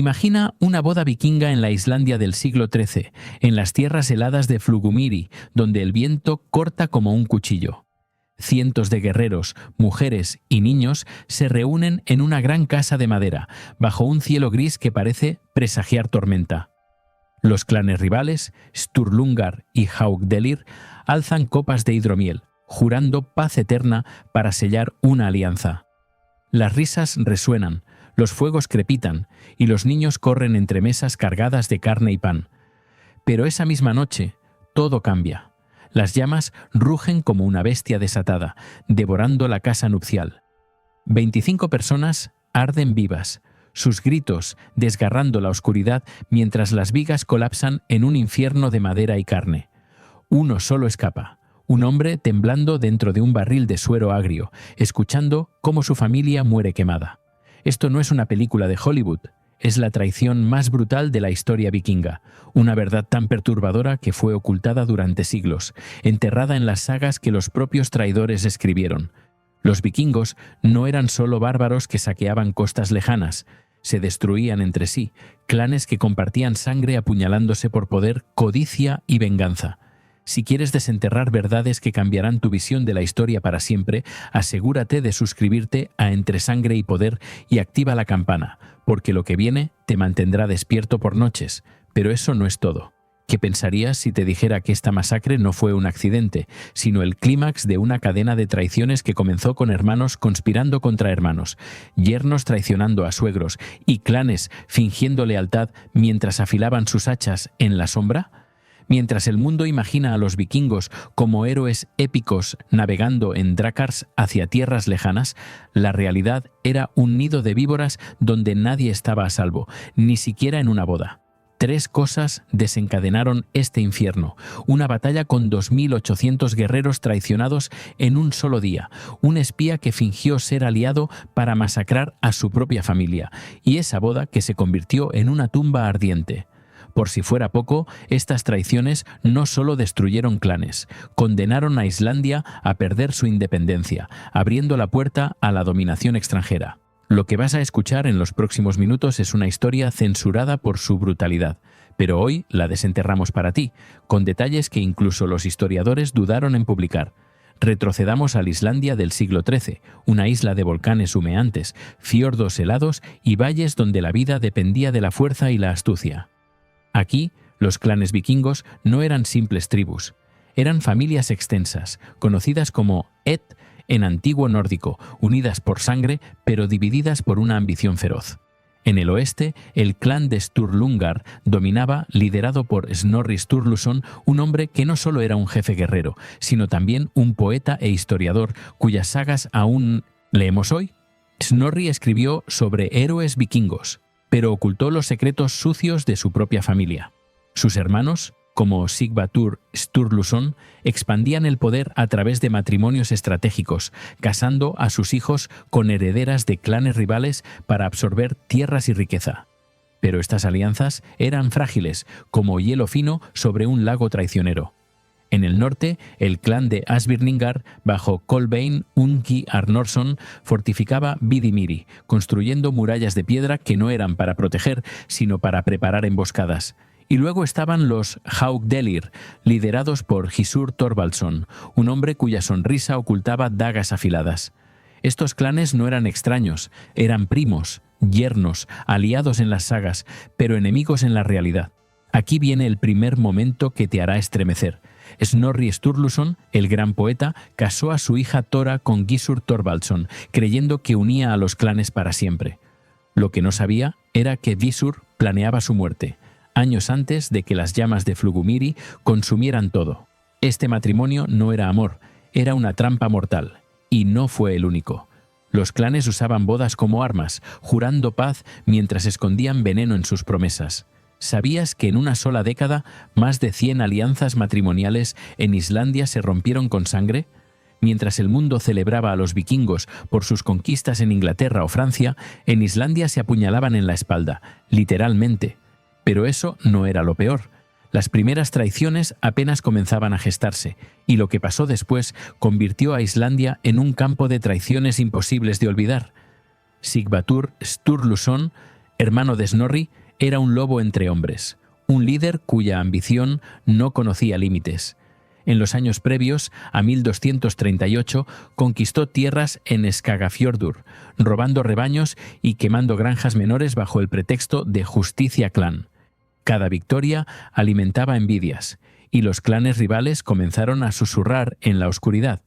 Imagina una boda vikinga en la Islandia del siglo XIII, en las tierras heladas de Flugumýri, donde el viento corta como un cuchillo. Cientos de guerreros, mujeres y niños se reúnen en una gran casa de madera, bajo un cielo gris que parece presagiar tormenta. Los clanes rivales, Sturlungar y Haukdelir, alzan copas de hidromiel, jurando paz eterna para sellar una alianza. Las risas resuenan, los fuegos crepitan y los niños corren entre mesas cargadas de carne y pan. Pero esa misma noche, todo cambia. Las llamas rugen como una bestia desatada, devorando la casa nupcial. 25 personas arden vivas, sus gritos desgarrando la oscuridad mientras las vigas colapsan en un infierno de madera y carne. Uno solo escapa, un hombre temblando dentro de un barril de suero agrio, escuchando cómo su familia muere quemada. Esto no es una película de Hollywood, es la traición más brutal de la historia vikinga, una verdad tan perturbadora que fue ocultada durante siglos, enterrada en las sagas que los propios traidores escribieron. Los vikingos no eran solo bárbaros que saqueaban costas lejanas, se destruían entre sí, clanes que compartían sangre apuñalándose por poder, codicia y venganza. Si quieres desenterrar verdades que cambiarán tu visión de la historia para siempre, asegúrate de suscribirte a Entre Sangre y Poder y activa la campana, porque lo que viene te mantendrá despierto por noches. Pero eso no es todo. ¿Qué pensarías si te dijera que esta masacre no fue un accidente, sino el clímax de una cadena de traiciones que comenzó con hermanos conspirando contra hermanos, yernos traicionando a suegros y clanes fingiendo lealtad mientras afilaban sus hachas en la sombra? Mientras el mundo imagina a los vikingos como héroes épicos navegando en drácars hacia tierras lejanas, la realidad era un nido de víboras donde nadie estaba a salvo, ni siquiera en una boda. 3 cosas desencadenaron este infierno: una batalla con 2.800 guerreros traicionados en un solo día, un espía que fingió ser aliado para masacrar a su propia familia, y esa boda que se convirtió en una tumba ardiente. Por si fuera poco, estas traiciones no solo destruyeron clanes, condenaron a Islandia a perder su independencia, abriendo la puerta a la dominación extranjera. Lo que vas a escuchar en los próximos minutos es una historia censurada por su brutalidad, pero hoy la desenterramos para ti, con detalles que incluso los historiadores dudaron en publicar. Retrocedamos a la Islandia del siglo XIII, una isla de volcanes humeantes, fiordos helados y valles donde la vida dependía de la fuerza y la astucia. Aquí, los clanes vikingos no eran simples tribus, eran familias extensas, conocidas como Ed en antiguo nórdico, unidas por sangre, pero divididas por una ambición feroz. En el oeste, el clan de Sturlungar dominaba, liderado por Snorri Sturluson, un hombre que no solo era un jefe guerrero, sino también un poeta e historiador cuyas sagas aún leemos hoy. Snorri escribió sobre héroes vikingos, pero ocultó los secretos sucios de su propia familia. Sus hermanos, como Sighvatur Sturluson, expandían el poder a través de matrimonios estratégicos, casando a sus hijos con herederas de clanes rivales para absorber tierras y riqueza. Pero estas alianzas eran frágiles, como hielo fino sobre un lago traicionero. En el norte, el clan de Asbirningar, bajo Kolbeinn Ungi Arnorsson, fortificaba Vidimiri, construyendo murallas de piedra que no eran para proteger, sino para preparar emboscadas. Y luego estaban los Haukdelir, liderados por Gissur Thorvaldsson, un hombre cuya sonrisa ocultaba dagas afiladas. Estos clanes no eran extraños, eran primos, yernos, aliados en las sagas, pero enemigos en la realidad. Aquí viene el primer momento que te hará estremecer. Snorri Sturluson, el gran poeta, casó a su hija Thora con Gissur Thorvaldsson, creyendo que unía a los clanes para siempre. Lo que no sabía era que Gissur planeaba su muerte, años antes de que las llamas de Flugumýri consumieran todo. Este matrimonio no era amor, era una trampa mortal, y no fue el único. Los clanes usaban bodas como armas, jurando paz mientras escondían veneno en sus promesas. ¿Sabías que en una sola década más de 100 alianzas matrimoniales en Islandia se rompieron con sangre? Mientras el mundo celebraba a los vikingos por sus conquistas en Inglaterra o Francia, en Islandia se apuñalaban en la espalda, literalmente. Pero eso no era lo peor. Las primeras traiciones apenas comenzaban a gestarse, y lo que pasó después convirtió a Islandia en un campo de traiciones imposibles de olvidar. Sighvatur Sturluson hermano de Snorri, era un lobo entre hombres, un líder cuya ambición no conocía límites. En los años previos, a 1238, conquistó tierras en Skagafjörður, robando rebaños y quemando granjas menores bajo el pretexto de justicia clan. Cada victoria alimentaba envidias, y los clanes rivales comenzaron a susurrar en la oscuridad.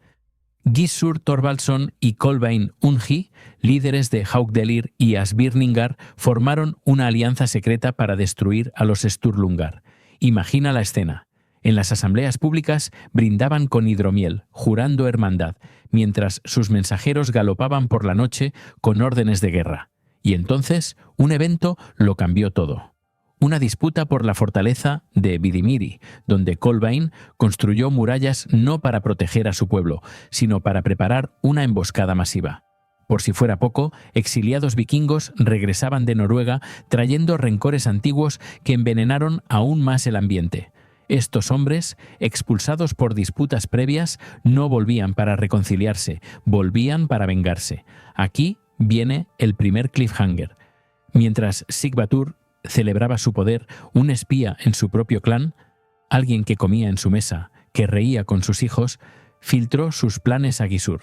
Gissur Thorvaldsson y Kolbeinn Ungi, líderes de Haukdelir y Asbirningar, formaron una alianza secreta para destruir a los Sturlungar. Imagina la escena. En las asambleas públicas brindaban con hidromiel, jurando hermandad, mientras sus mensajeros galopaban por la noche con órdenes de guerra. Y entonces, un evento lo cambió todo. Una disputa por la fortaleza de Vidimiri, donde Kolbeinn construyó murallas no para proteger a su pueblo, sino para preparar una emboscada masiva. Por si fuera poco, exiliados vikingos regresaban de Noruega trayendo rencores antiguos que envenenaron aún más el ambiente. Estos hombres, expulsados por disputas previas, no volvían para reconciliarse, volvían para vengarse. Aquí viene el primer cliffhanger. Mientras Sigvatur celebraba su poder, un espía en su propio clan, alguien que comía en su mesa, que reía con sus hijos, filtró sus planes a Gissur.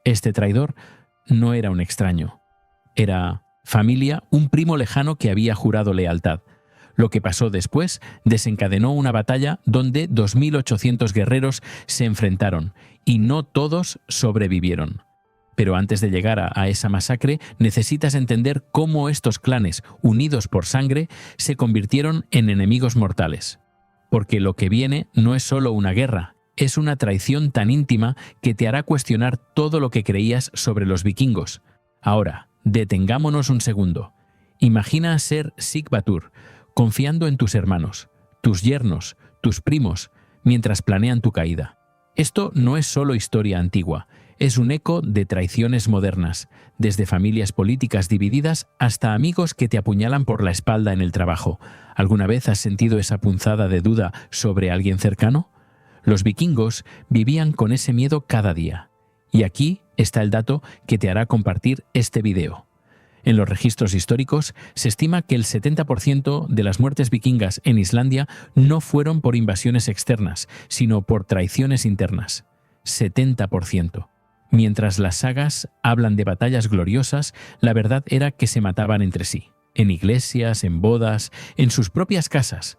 Este traidor no era un extraño. Era familia, un primo lejano que había jurado lealtad. Lo que pasó después desencadenó una batalla donde 2.800 guerreros se enfrentaron, y no todos sobrevivieron. Pero antes de llegar a esa masacre, necesitas entender cómo estos clanes, unidos por sangre, se convirtieron en enemigos mortales. Porque lo que viene no es solo una guerra, es una traición tan íntima que te hará cuestionar todo lo que creías sobre los vikingos. Ahora, detengámonos un segundo. Imagina ser Sigvatur, confiando en tus hermanos, tus yernos, tus primos, mientras planean tu caída. Esto no es solo historia antigua, es un eco de traiciones modernas, desde familias políticas divididas hasta amigos que te apuñalan por la espalda en el trabajo. ¿Alguna vez has sentido esa punzada de duda sobre alguien cercano? Los vikingos vivían con ese miedo cada día. Y aquí está el dato que te hará compartir este video. En los registros históricos se estima que el 70% de las muertes vikingas en Islandia no fueron por invasiones externas, sino por traiciones internas. 70%. Mientras las sagas hablan de batallas gloriosas, la verdad era que se mataban entre sí, en iglesias, en bodas, en sus propias casas.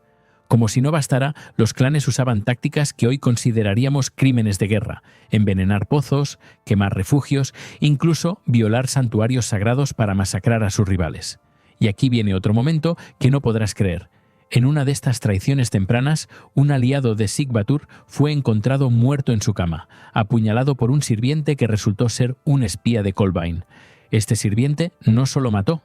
Como si no bastara, los clanes usaban tácticas que hoy consideraríamos crímenes de guerra: envenenar pozos, quemar refugios, incluso violar santuarios sagrados para masacrar a sus rivales. Y aquí viene otro momento que no podrás creer. En una de estas traiciones tempranas, un aliado de Sigvatur fue encontrado muerto en su cama, apuñalado por un sirviente que resultó ser un espía de Kolbeinn. Este sirviente no solo mató,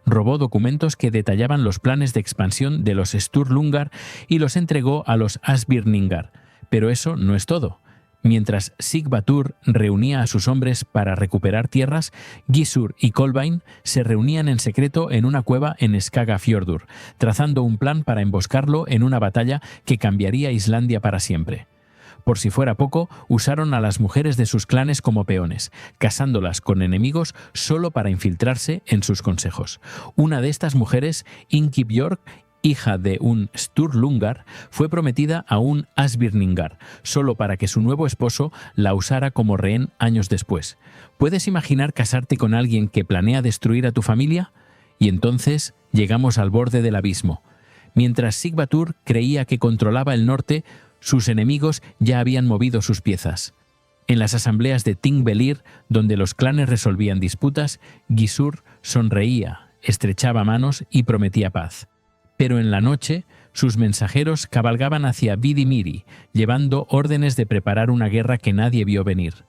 robó documentos que detallaban los planes de expansión de los Sturlungar y los entregó a los Asbirningar. Pero eso no es todo. Mientras Sigvatur reunía a sus hombres para recuperar tierras, Gissur y Kolbeinn se reunían en secreto en una cueva en Skagafjörður, trazando un plan para emboscarlo en una batalla que cambiaría Islandia para siempre. Por si fuera poco, usaron a las mujeres de sus clanes como peones, casándolas con enemigos solo para infiltrarse en sus consejos. Una de estas mujeres, Ingibjörg, hija de un Sturlungar, fue prometida a un Asbirningar, solo para que su nuevo esposo la usara como rehén años después. ¿Puedes imaginar casarte con alguien que planea destruir a tu familia? Y entonces llegamos al borde del abismo. Mientras Sigvatur creía que controlaba el norte, sus enemigos ya habían movido sus piezas. En las asambleas de Thingvellir, donde los clanes resolvían disputas, Gissur sonreía, estrechaba manos y prometía paz. Pero en la noche, sus mensajeros cabalgaban hacia Vidimiri, llevando órdenes de preparar una guerra que nadie vio venir.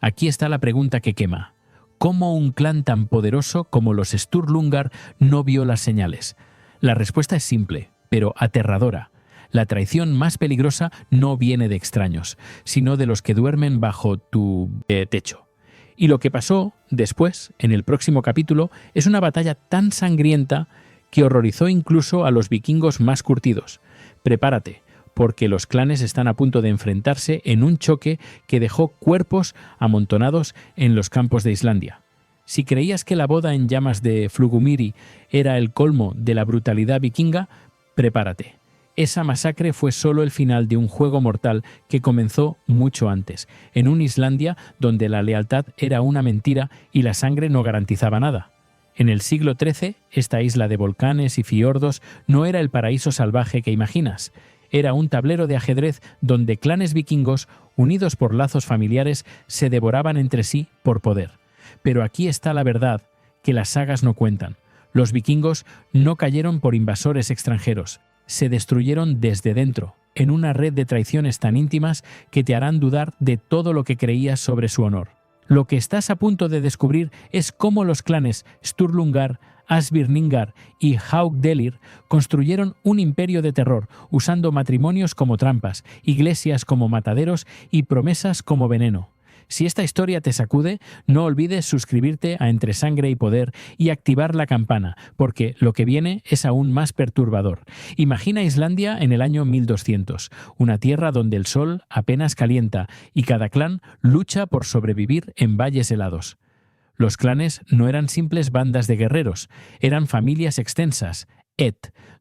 Aquí está la pregunta que quema. ¿Cómo un clan tan poderoso como los Sturlungar no vio las señales? La respuesta es simple, pero aterradora. La traición más peligrosa no viene de extraños, sino de los que duermen bajo tu techo. Y lo que pasó después, en el próximo capítulo, es una batalla tan sangrienta que horrorizó incluso a los vikingos más curtidos. Prepárate, porque los clanes están a punto de enfrentarse en un choque que dejó cuerpos amontonados en los campos de Islandia. Si creías que la boda en llamas de Flugumiri era el colmo de la brutalidad vikinga, prepárate. Esa masacre fue solo el final de un juego mortal que comenzó mucho antes, en una Islandia donde la lealtad era una mentira y la sangre no garantizaba nada. En el siglo XIII, esta isla de volcanes y fiordos no era el paraíso salvaje que imaginas. Era un tablero de ajedrez donde clanes vikingos, unidos por lazos familiares, se devoraban entre sí por poder. Pero aquí está la verdad, que las sagas no cuentan. Los vikingos no cayeron por invasores extranjeros, se destruyeron desde dentro, en una red de traiciones tan íntimas que te harán dudar de todo lo que creías sobre su honor. Lo que estás a punto de descubrir es cómo los clanes Sturlungar, Asbirningar y Haukdelir construyeron un imperio de terror, usando matrimonios como trampas, iglesias como mataderos y promesas como veneno. Si esta historia te sacude, no olvides suscribirte a Entre Sangre y Poder y activar la campana, porque lo que viene es aún más perturbador. Imagina Islandia en el año 1200, una tierra donde el sol apenas calienta y cada clan lucha por sobrevivir en valles helados. Los clanes no eran simples bandas de guerreros, eran familias extensas,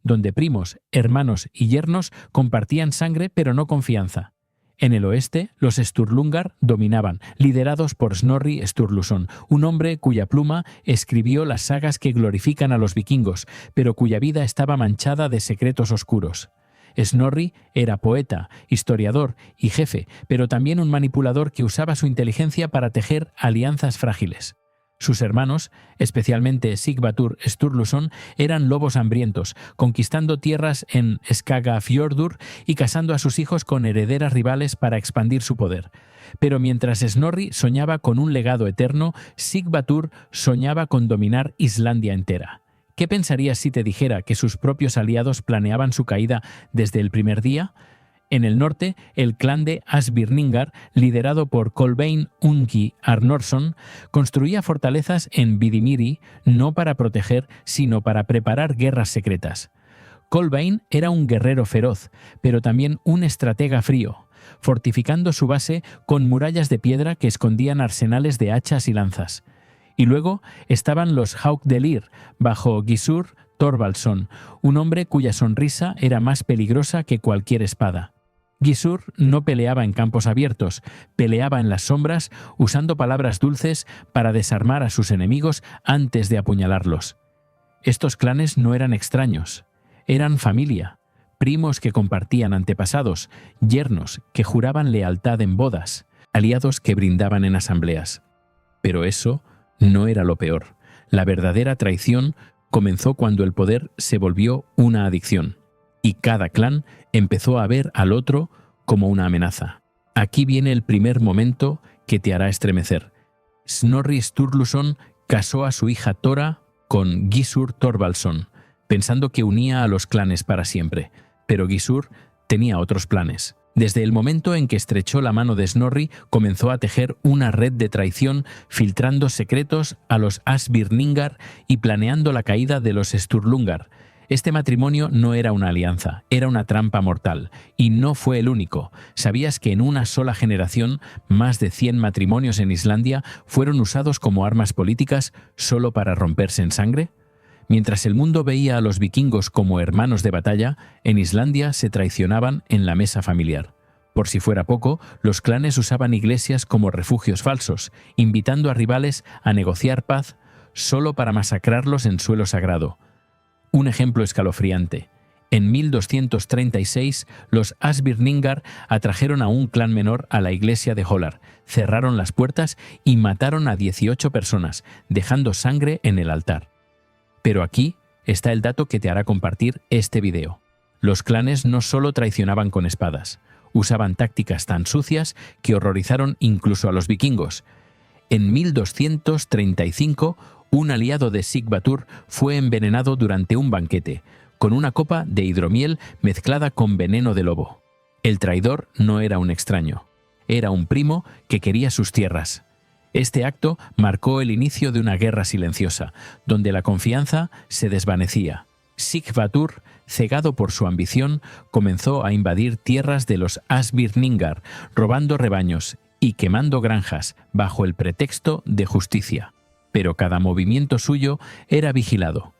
donde primos, hermanos y yernos compartían sangre pero no confianza. En el oeste, los Sturlungar dominaban, liderados por Snorri Sturluson, un hombre cuya pluma escribió las sagas que glorifican a los vikingos, pero cuya vida estaba manchada de secretos oscuros. Snorri era poeta, historiador y jefe, pero también un manipulador que usaba su inteligencia para tejer alianzas frágiles. Sus hermanos, especialmente Sighvatur Sturluson, eran lobos hambrientos, conquistando tierras en Skagafjörður y casando a sus hijos con herederas rivales para expandir su poder. Pero mientras Snorri soñaba con un legado eterno, Sighvatur soñaba con dominar Islandia entera. ¿Qué pensarías si te dijera que sus propios aliados planeaban su caída desde el primer día? En el norte, el clan de Asbirningar, liderado por Kolbeinn Ungi Arnorsson, construía fortalezas en Vidimiri no para proteger, sino para preparar guerras secretas. Kolbeinn era un guerrero feroz, pero también un estratega frío, fortificando su base con murallas de piedra que escondían arsenales de hachas y lanzas. Y luego estaban los Haukdelir, bajo Gissur Thorvaldsson, un hombre cuya sonrisa era más peligrosa que cualquier espada. Gissur no peleaba en campos abiertos, peleaba en las sombras, usando palabras dulces para desarmar a sus enemigos antes de apuñalarlos. Estos clanes no eran extraños, eran familia, primos que compartían antepasados, yernos que juraban lealtad en bodas, aliados que brindaban en asambleas. Pero eso no era lo peor. La verdadera traición comenzó cuando el poder se volvió una adicción, y cada clan empezó a ver al otro como una amenaza. Aquí viene el primer momento que te hará estremecer. Snorri Sturluson casó a su hija Thora con Gissur Thorvaldsson, pensando que unía a los clanes para siempre, pero Gissur tenía otros planes. Desde el momento en que estrechó la mano de Snorri, comenzó a tejer una red de traición, filtrando secretos a los Asbirningar y planeando la caída de los Sturlungar. Este matrimonio no era una alianza, era una trampa mortal, y no fue el único. ¿Sabías que en una sola generación más de 100 matrimonios en Islandia fueron usados como armas políticas solo para romperse en sangre? Mientras el mundo veía a los vikingos como hermanos de batalla, en Islandia se traicionaban en la mesa familiar. Por si fuera poco, los clanes usaban iglesias como refugios falsos, invitando a rivales a negociar paz solo para masacrarlos en suelo sagrado. Un ejemplo escalofriante. En 1236, los Asbirningar atrajeron a un clan menor a la iglesia de Hólar, cerraron las puertas y mataron a 18 personas, dejando sangre en el altar. Pero aquí está el dato que te hará compartir este video. Los clanes no solo traicionaban con espadas, usaban tácticas tan sucias que horrorizaron incluso a los vikingos. En 1235, un aliado de Sighvatur fue envenenado durante un banquete, con una copa de hidromiel mezclada con veneno de lobo. El traidor no era un extraño, era un primo que quería sus tierras. Este acto marcó el inicio de una guerra silenciosa, donde la confianza se desvanecía. Sighvatur, cegado por su ambición, comenzó a invadir tierras de los Asbirningar, robando rebaños y quemando granjas bajo el pretexto de justicia. pero cada movimiento suyo era vigilado.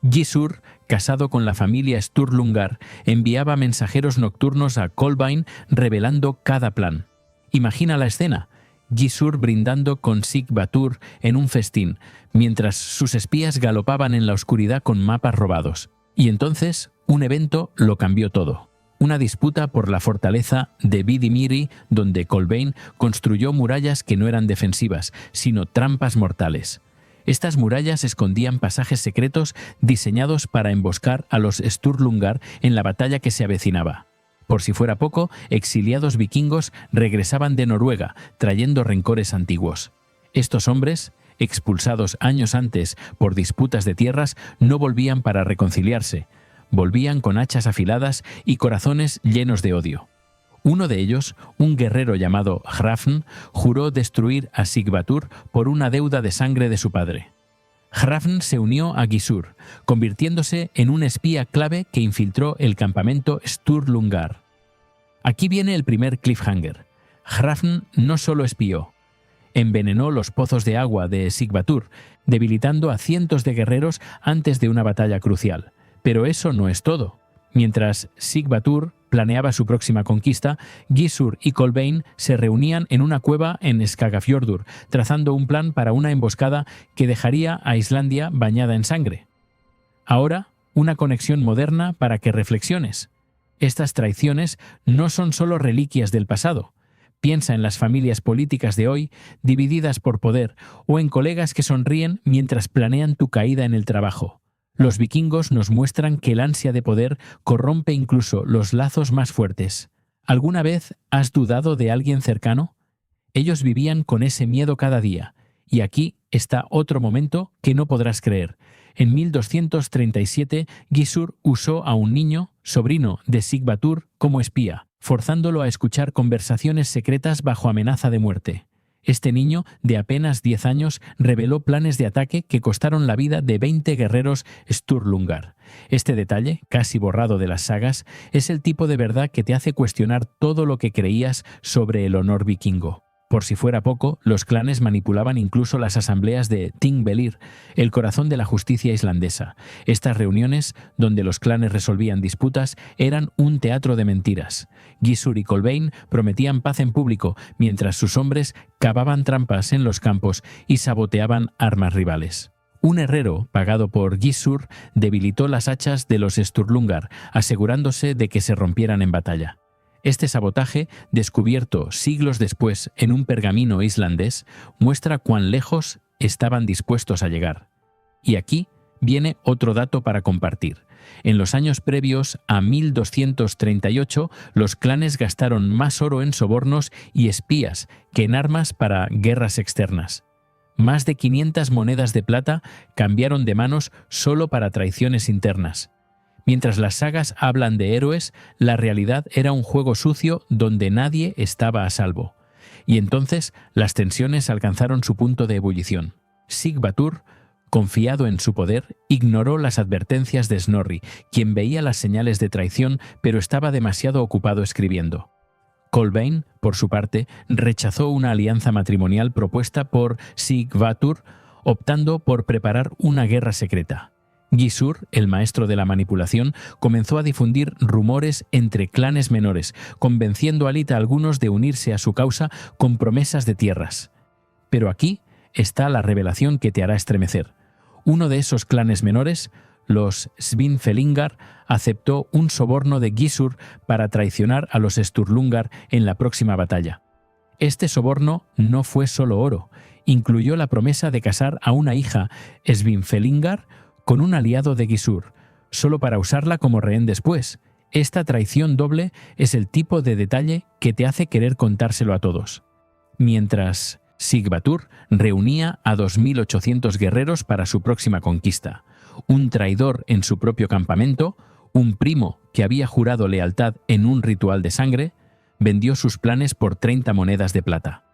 Gissur, casado con la familia Sturlungar, enviaba mensajeros nocturnos a Kolbeinn revelando cada plan. Imagina la escena: Gissur brindando con Sighvatur en un festín, mientras sus espías galopaban en la oscuridad con mapas robados. Y entonces, un evento lo cambió todo. Una disputa por la fortaleza de Vidimiri, donde Kolbeinn construyó murallas que no eran defensivas, sino trampas mortales. Estas murallas escondían pasajes secretos diseñados para emboscar a los Sturlungar en la batalla que se avecinaba. Por si fuera poco, exiliados vikingos regresaban de Noruega, trayendo rencores antiguos. Estos hombres, expulsados años antes por disputas de tierras, no volvían para reconciliarse. Volvían con hachas afiladas y corazones llenos de odio. Uno de ellos, un guerrero llamado Hrafn, juró destruir a Sighvatur por una deuda de sangre de su padre. Hrafn se unió a Gissur, convirtiéndose en un espía clave que infiltró el campamento Sturlungar. Aquí viene el primer cliffhanger. Hrafn no solo espió, envenenó los pozos de agua de Sighvatur, debilitando a cientos de guerreros antes de una batalla crucial. Pero eso no es todo. Mientras Sighvatur planeaba su próxima conquista, Gissur y Kolbeinn se reunían en una cueva en Skagafjörður, trazando un plan para una emboscada que dejaría a Islandia bañada en sangre. Ahora, una conexión moderna para que reflexiones. Estas traiciones no son solo reliquias del pasado. Piensa en las familias políticas de hoy, divididas por poder, o en colegas que sonríen mientras planean tu caída en el trabajo. Los vikingos nos muestran que el ansia de poder corrompe incluso los lazos más fuertes. ¿Alguna vez has dudado de alguien cercano? Ellos vivían con ese miedo cada día. Y aquí está otro momento que no podrás creer. En 1237, Gissur usó a un niño, sobrino de Sighvatur, como espía, forzándolo a escuchar conversaciones secretas bajo amenaza de muerte. Este niño, de apenas 10 años, reveló planes de ataque que costaron la vida de 20 guerreros Sturlungar. Este detalle, casi borrado de las sagas, es el tipo de verdad que te hace cuestionar todo lo que creías sobre el honor vikingo. Por si fuera poco, los clanes manipulaban incluso las asambleas de Thingvellir, el corazón de la justicia islandesa. Estas reuniones, donde los clanes resolvían disputas, eran un teatro de mentiras. Gissur y Kolbeinn prometían paz en público, mientras sus hombres cavaban trampas en los campos y saboteaban armas rivales. Un herrero, pagado por Gissur, debilitó las hachas de los Sturlungar, asegurándose de que se rompieran en batalla. Este sabotaje, descubierto siglos después en un pergamino islandés, muestra cuán lejos estaban dispuestos a llegar. Y aquí viene otro dato para compartir. En los años previos a 1238, los clanes gastaron más oro en sobornos y espías que en armas para guerras externas. Más de 500 monedas de plata cambiaron de manos solo para traiciones internas. Mientras las sagas hablan de héroes, la realidad era un juego sucio donde nadie estaba a salvo. Y entonces las tensiones alcanzaron su punto de ebullición. Sighvatur, confiado en su poder, ignoró las advertencias de Snorri, quien veía las señales de traición pero estaba demasiado ocupado escribiendo. Kolbeinn, por su parte, rechazó una alianza matrimonial propuesta por Sighvatur, optando por preparar una guerra secreta. Gissur, el maestro de la manipulación, comenzó a difundir rumores entre clanes menores, convenciendo a algunos de unirse a su causa con promesas de tierras. Pero aquí está la revelación que te hará estremecer. Uno de esos clanes menores, los Svinfelingar, aceptó un soborno de Gissur para traicionar a los Sturlungar en la próxima batalla. Este soborno no fue solo oro, incluyó la promesa de casar a una hija Svinfelingar con un aliado de Gissur, solo para usarla como rehén después. Esta traición doble es el tipo de detalle que te hace querer contárselo a todos. Mientras Sighvatur reunía a 2.800 guerreros para su próxima conquista, un traidor en su propio campamento, un primo que había jurado lealtad en un ritual de sangre, vendió sus planes por 30 monedas de plata.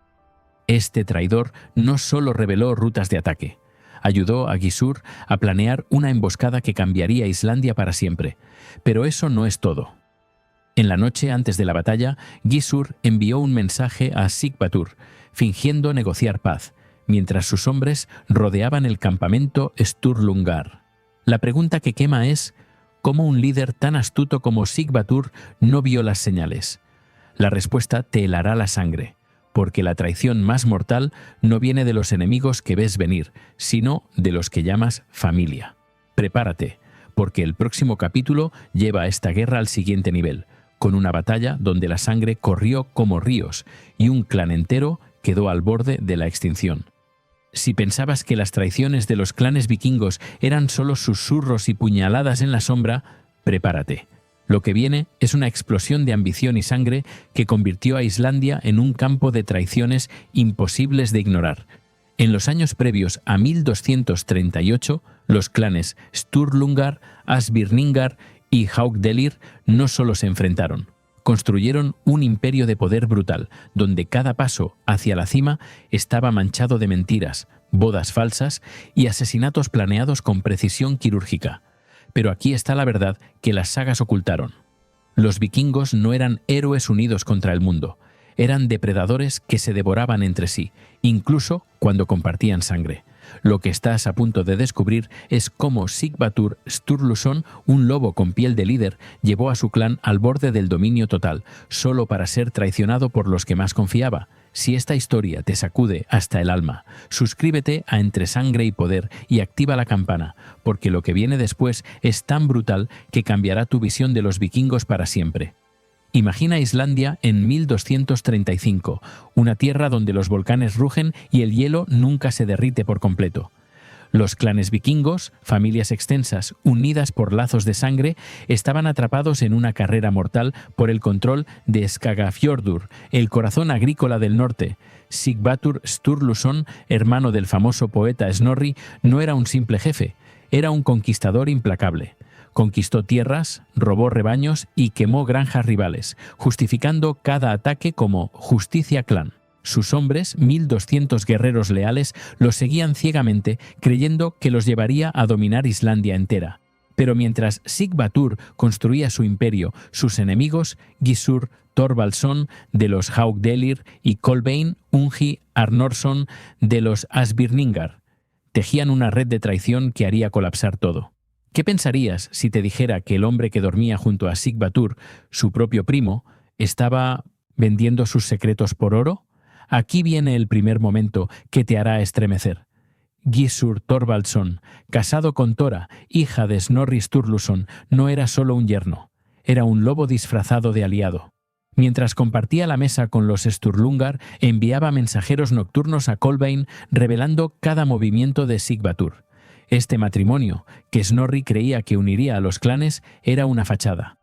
Este traidor no solo reveló rutas de ataque, ayudó a Gissur a planear una emboscada que cambiaría Islandia para siempre. Pero eso no es todo. En la noche antes de la batalla, Gissur envió un mensaje a Sighvatur, fingiendo negociar paz, mientras sus hombres rodeaban el campamento Sturlungar. La pregunta que quema es: ¿cómo un líder tan astuto como Sigvatur no vio las señales? La respuesta te helará la sangre, porque la traición más mortal no viene de los enemigos que ves venir, sino de los que llamas familia. Prepárate, porque el próximo capítulo lleva esta guerra al siguiente nivel, con una batalla donde la sangre corrió como ríos y un clan entero quedó al borde de la extinción. Si pensabas que las traiciones de los clanes vikingos eran solo susurros y puñaladas en la sombra, prepárate. Lo que viene es una explosión de ambición y sangre que convirtió a Islandia en un campo de traiciones imposibles de ignorar. En los años previos a 1238, los clanes Sturlungar, Asbirningar y Haukdelir no solo se enfrentaron, construyeron un imperio de poder brutal, donde cada paso hacia la cima estaba manchado de mentiras, bodas falsas y asesinatos planeados con precisión quirúrgica. Pero aquí está la verdad que las sagas ocultaron. Los vikingos no eran héroes unidos contra el mundo, eran depredadores que se devoraban entre sí, incluso cuando compartían sangre. Lo que estás a punto de descubrir es cómo Sigvatur Sturluson, un lobo con piel de líder, llevó a su clan al borde del dominio total, solo para ser traicionado por los que más confiaba. Si esta historia te sacude hasta el alma, suscríbete a Entre Sangre y Poder y activa la campana, porque lo que viene después es tan brutal que cambiará tu visión de los vikingos para siempre. Imagina Islandia en 1235, una tierra donde los volcanes rugen y el hielo nunca se derrite por completo. Los clanes vikingos, familias extensas unidas por lazos de sangre, estaban atrapados en una carrera mortal por el control de Skagafjörður, el corazón agrícola del norte. Sigvatur Sturluson, hermano del famoso poeta Snorri, no era un simple jefe, era un conquistador implacable. Conquistó tierras, robó rebaños y quemó granjas rivales, justificando cada ataque como justicia clan. Sus hombres, 1200 guerreros leales, los seguían ciegamente, creyendo que los llevaría a dominar Islandia entera. Pero mientras Sigvatur construía su imperio, sus enemigos, Gissur Thorvaldsson de los Haukdelir y Kolbeinn Ungi Arnorsson de los Asbirningar, tejían una red de traición que haría colapsar todo. ¿Qué pensarías si te dijera que el hombre que dormía junto a Sigvatur, su propio primo, estaba vendiendo sus secretos por oro? Aquí viene el primer momento que te hará estremecer. Gissur Thorvaldsson, casado con Tora, hija de Snorri Sturluson, no era solo un yerno, era un lobo disfrazado de aliado. Mientras compartía la mesa con los Sturlungar, enviaba mensajeros nocturnos a Kolbeinn revelando cada movimiento de Sigvatur. Este matrimonio, que Snorri creía que uniría a los clanes, era una fachada.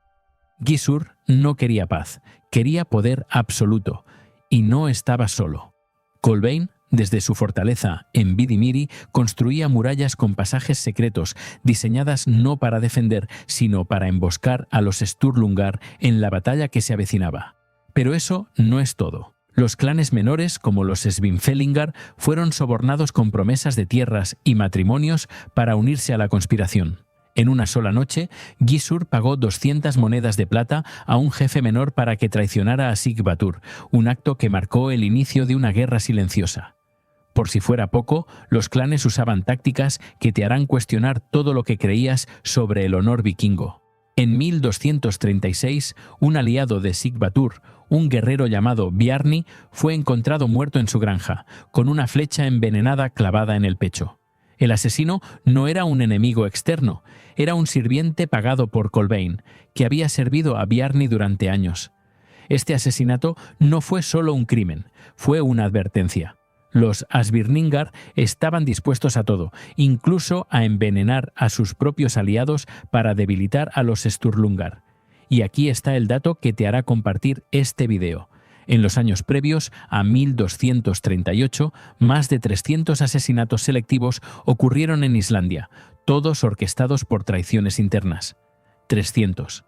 Gissur no quería paz, quería poder absoluto, y no estaba solo. Kolbeinn, desde su fortaleza en Vidimiri, construía murallas con pasajes secretos, diseñadas no para defender, sino para emboscar a los Sturlungar en la batalla que se avecinaba. Pero eso no es todo. Los clanes menores, como los Svinfelingar, fueron sobornados con promesas de tierras y matrimonios para unirse a la conspiración. En una sola noche, Gissur pagó 200 monedas de plata a un jefe menor para que traicionara a Sigvatur, un acto que marcó el inicio de una guerra silenciosa. Por si fuera poco, los clanes usaban tácticas que te harán cuestionar todo lo que creías sobre el honor vikingo. En 1236, un aliado de Sigvatur, un guerrero llamado Bjarni, fue encontrado muerto en su granja, con una flecha envenenada clavada en el pecho. El asesino no era un enemigo externo, era un sirviente pagado por Kolbeinn, que había servido a Bjarni durante años. Este asesinato no fue solo un crimen, fue una advertencia. Los Asbirningar estaban dispuestos a todo, incluso a envenenar a sus propios aliados para debilitar a los Sturlungar. Y aquí está el dato que te hará compartir este video. En los años previos a 1238, más de 300 asesinatos selectivos ocurrieron en Islandia, todos orquestados por traiciones internas. 300.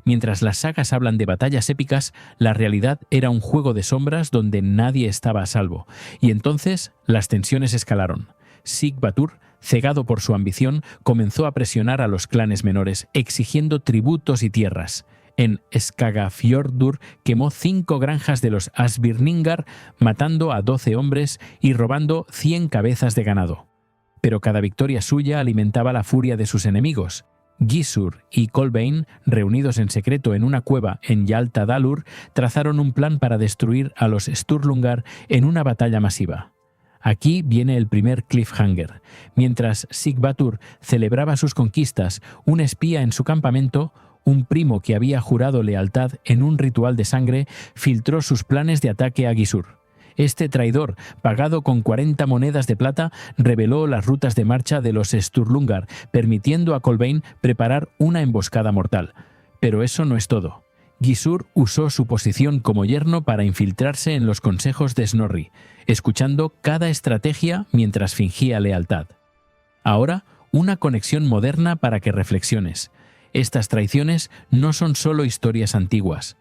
Mientras las sagas hablan de batallas épicas, la realidad era un juego de sombras donde nadie estaba a salvo. Y entonces las tensiones escalaron. Sigvatur, cegado por su ambición, comenzó a presionar a los clanes menores, exigiendo tributos y tierras. En Skagafjörður quemó 5 granjas de los Asbirningar, matando a 12 hombres y robando 100 cabezas de ganado. Pero cada victoria suya alimentaba la furia de sus enemigos. Gissur y Kolbeinn, reunidos en secreto en una cueva en Hjaltadalur, trazaron un plan para destruir a los Sturlungar en una batalla masiva. Aquí viene el primer cliffhanger. Mientras Sighvatur celebraba sus conquistas, un espía en su campamento, un primo que había jurado lealtad en un ritual de sangre, filtró sus planes de ataque a Gissur. Este traidor, pagado con 40 monedas de plata, reveló las rutas de marcha de los Sturlungar, permitiendo a Kolbeinn preparar una emboscada mortal. Pero eso no es todo. Gissur usó su posición como yerno para infiltrarse en los consejos de Snorri, escuchando cada estrategia mientras fingía lealtad. Ahora, una conexión moderna para que reflexiones. Estas traiciones no son solo historias antiguas.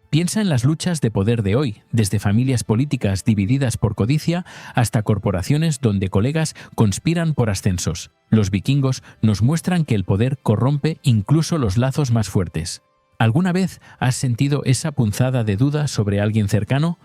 Piensa en las luchas de poder de hoy, desde familias políticas divididas por codicia hasta corporaciones donde colegas conspiran por ascensos. Los vikingos nos muestran que el poder corrompe incluso los lazos más fuertes. ¿Alguna vez has sentido esa punzada de duda sobre alguien cercano?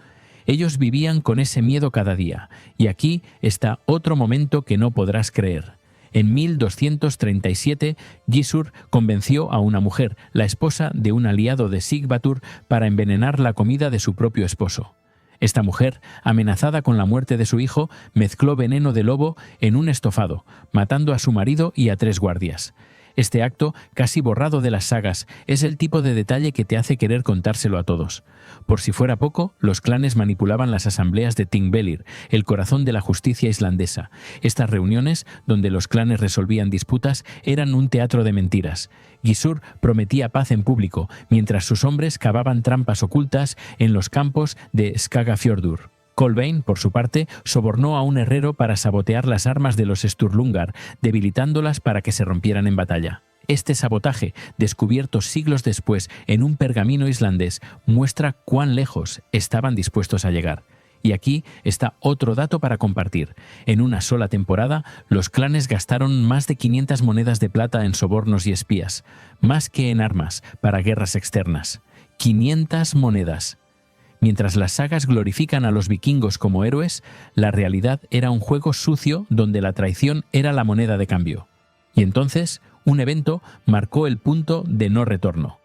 Ellos vivían con ese miedo cada día, y aquí está otro momento que no podrás creer. En 1237, Gissur convenció a una mujer, la esposa de un aliado de Sighvatur, para envenenar la comida de su propio esposo. Esta mujer, amenazada con la muerte de su hijo, mezcló veneno de lobo en un estofado, matando a su marido y a 3 guardias. Este acto, casi borrado de las sagas, es el tipo de detalle que te hace querer contárselo a todos. Por si fuera poco, los clanes manipulaban las asambleas de Thingvellir, el corazón de la justicia islandesa. Estas reuniones, donde los clanes resolvían disputas, eran un teatro de mentiras. Gissur prometía paz en público, mientras sus hombres cavaban trampas ocultas en los campos de Skagafjörður. Kolbeinn, por su parte, sobornó a un herrero para sabotear las armas de los Sturlungar, debilitándolas para que se rompieran en batalla. Este sabotaje, descubierto siglos después en un pergamino islandés, muestra cuán lejos estaban dispuestos a llegar. Y aquí está otro dato para compartir. En una sola temporada, los clanes gastaron más de 500 monedas de plata en sobornos y espías, más que en armas para guerras externas. 500 monedas. Mientras las sagas glorifican a los vikingos como héroes, la realidad era un juego sucio donde la traición era la moneda de cambio. Y entonces, un evento marcó el punto de no retorno.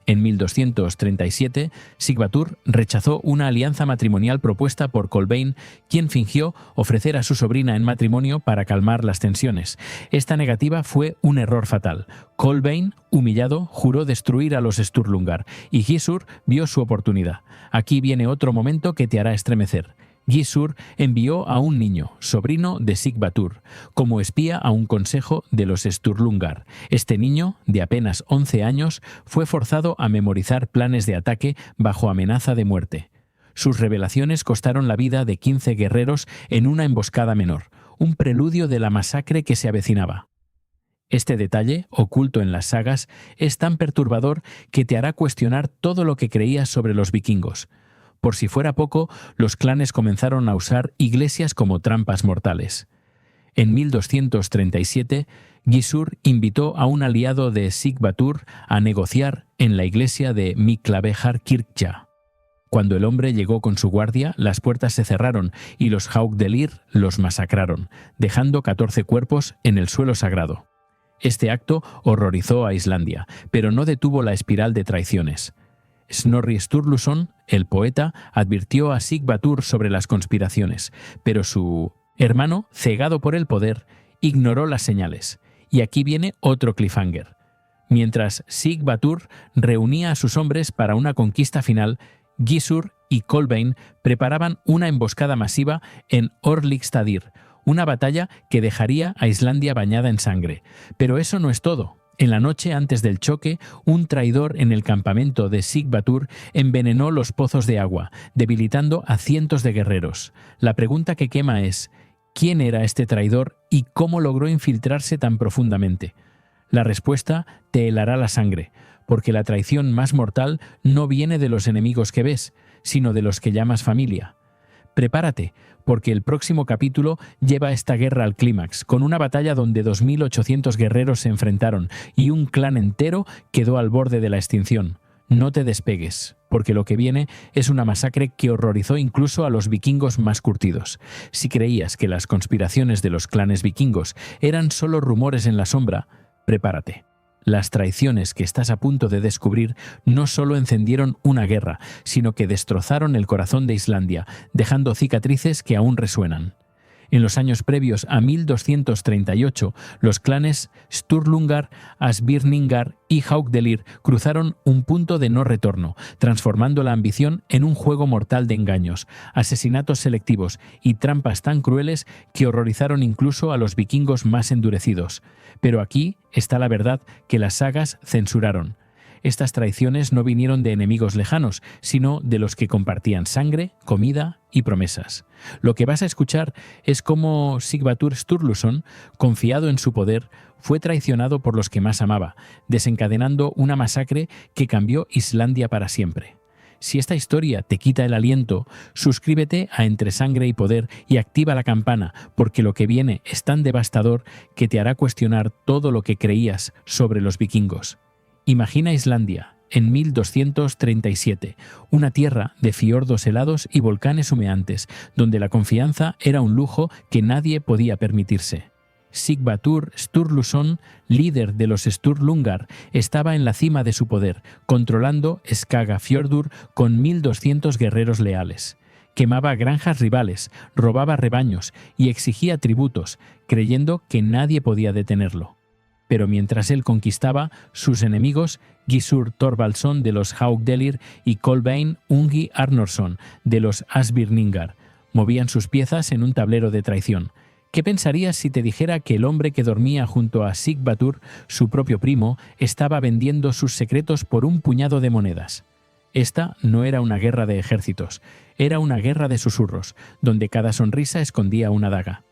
En 1237, Sighvatur rechazó una alianza matrimonial propuesta por Kolbeinn, quien fingió ofrecer a su sobrina en matrimonio para calmar las tensiones. Esta negativa fue un error fatal. Kolbeinn, humillado, juró destruir a los Sturlungar, y Gissur vio su oportunidad. Aquí viene otro momento que te hará estremecer. Gissur envió a un niño, sobrino de Sighvatur, como espía a un consejo de los Sturlungar. Este niño, de apenas 11 años, fue forzado a memorizar planes de ataque bajo amenaza de muerte. Sus revelaciones costaron la vida de 15 guerreros en una emboscada menor, un preludio de la masacre que se avecinaba. Este detalle, oculto en las sagas, es tan perturbador que te hará cuestionar todo lo que creías sobre los vikingos. Por si fuera poco, los clanes comenzaron a usar iglesias como trampas mortales. En 1237, Gissur invitó a un aliado de Sighvatur a negociar en la iglesia de Miklavejarkirkja. Cuando el hombre llegó con su guardia, las puertas se cerraron y los Haukdelir los masacraron, dejando 14 cuerpos en el suelo sagrado. Este acto horrorizó a Islandia, pero no detuvo la espiral de traiciones. Snorri Sturluson, el poeta, advirtió a Sighvatur sobre las conspiraciones, pero su hermano, cegado por el poder, ignoró las señales. Y aquí viene otro cliffhanger. Mientras Sighvatur reunía a sus hombres para una conquista final, Gissur y Kolbeinn preparaban una emboscada masiva en Orlikstadir, una batalla que dejaría a Islandia bañada en sangre. Pero eso no es todo. En la noche antes del choque, un traidor en el campamento de Sighvatur envenenó los pozos de agua, debilitando a cientos de guerreros. La pregunta que quema es, ¿quién era este traidor y cómo logró infiltrarse tan profundamente? La respuesta te helará la sangre, porque la traición más mortal no viene de los enemigos que ves, sino de los que llamas familia. Prepárate, porque el próximo capítulo lleva esta guerra al clímax, con una batalla donde 2.800 guerreros se enfrentaron y un clan entero quedó al borde de la extinción. No te despegues, porque lo que viene es una masacre que horrorizó incluso a los vikingos más curtidos. Si creías que las conspiraciones de los clanes vikingos eran solo rumores en la sombra, prepárate. Las traiciones que estás a punto de descubrir no solo encendieron una guerra, sino que destrozaron el corazón de Islandia, dejando cicatrices que aún resuenan. En los años previos a 1238, los clanes Sturlungar, Asbirningar y Haukdelir cruzaron un punto de no retorno, transformando la ambición en un juego mortal de engaños, asesinatos selectivos y trampas tan crueles que horrorizaron incluso a los vikingos más endurecidos. Pero aquí está la verdad que las sagas censuraron. Estas traiciones no vinieron de enemigos lejanos, sino de los que compartían sangre, comida y promesas. Lo que vas a escuchar es cómo Sighvatur Sturluson, confiado en su poder, fue traicionado por los que más amaba, desencadenando una masacre que cambió Islandia para siempre. Si esta historia te quita el aliento, suscríbete a Entre Sangre y Poder y activa la campana, porque lo que viene es tan devastador que te hará cuestionar todo lo que creías sobre los vikingos. Imagina Islandia, en 1237, una tierra de fiordos helados y volcanes humeantes, donde la confianza era un lujo que nadie podía permitirse. Sighvatur Sturluson, líder de los Sturlungar, estaba en la cima de su poder, controlando Skagafjörður con 1200 guerreros leales. Quemaba granjas rivales, robaba rebaños y exigía tributos, creyendo que nadie podía detenerlo. Pero mientras él conquistaba, sus enemigos, Gissur Thorvaldsson de los Haukdelir y Kolbeinn Ungi Arnorsson de los Asbirningar, movían sus piezas en un tablero de traición. ¿Qué pensarías si te dijera que el hombre que dormía junto a Sighvatur, su propio primo, estaba vendiendo sus secretos por un puñado de monedas? Esta no era una guerra de ejércitos, era una guerra de susurros, donde cada sonrisa escondía una daga.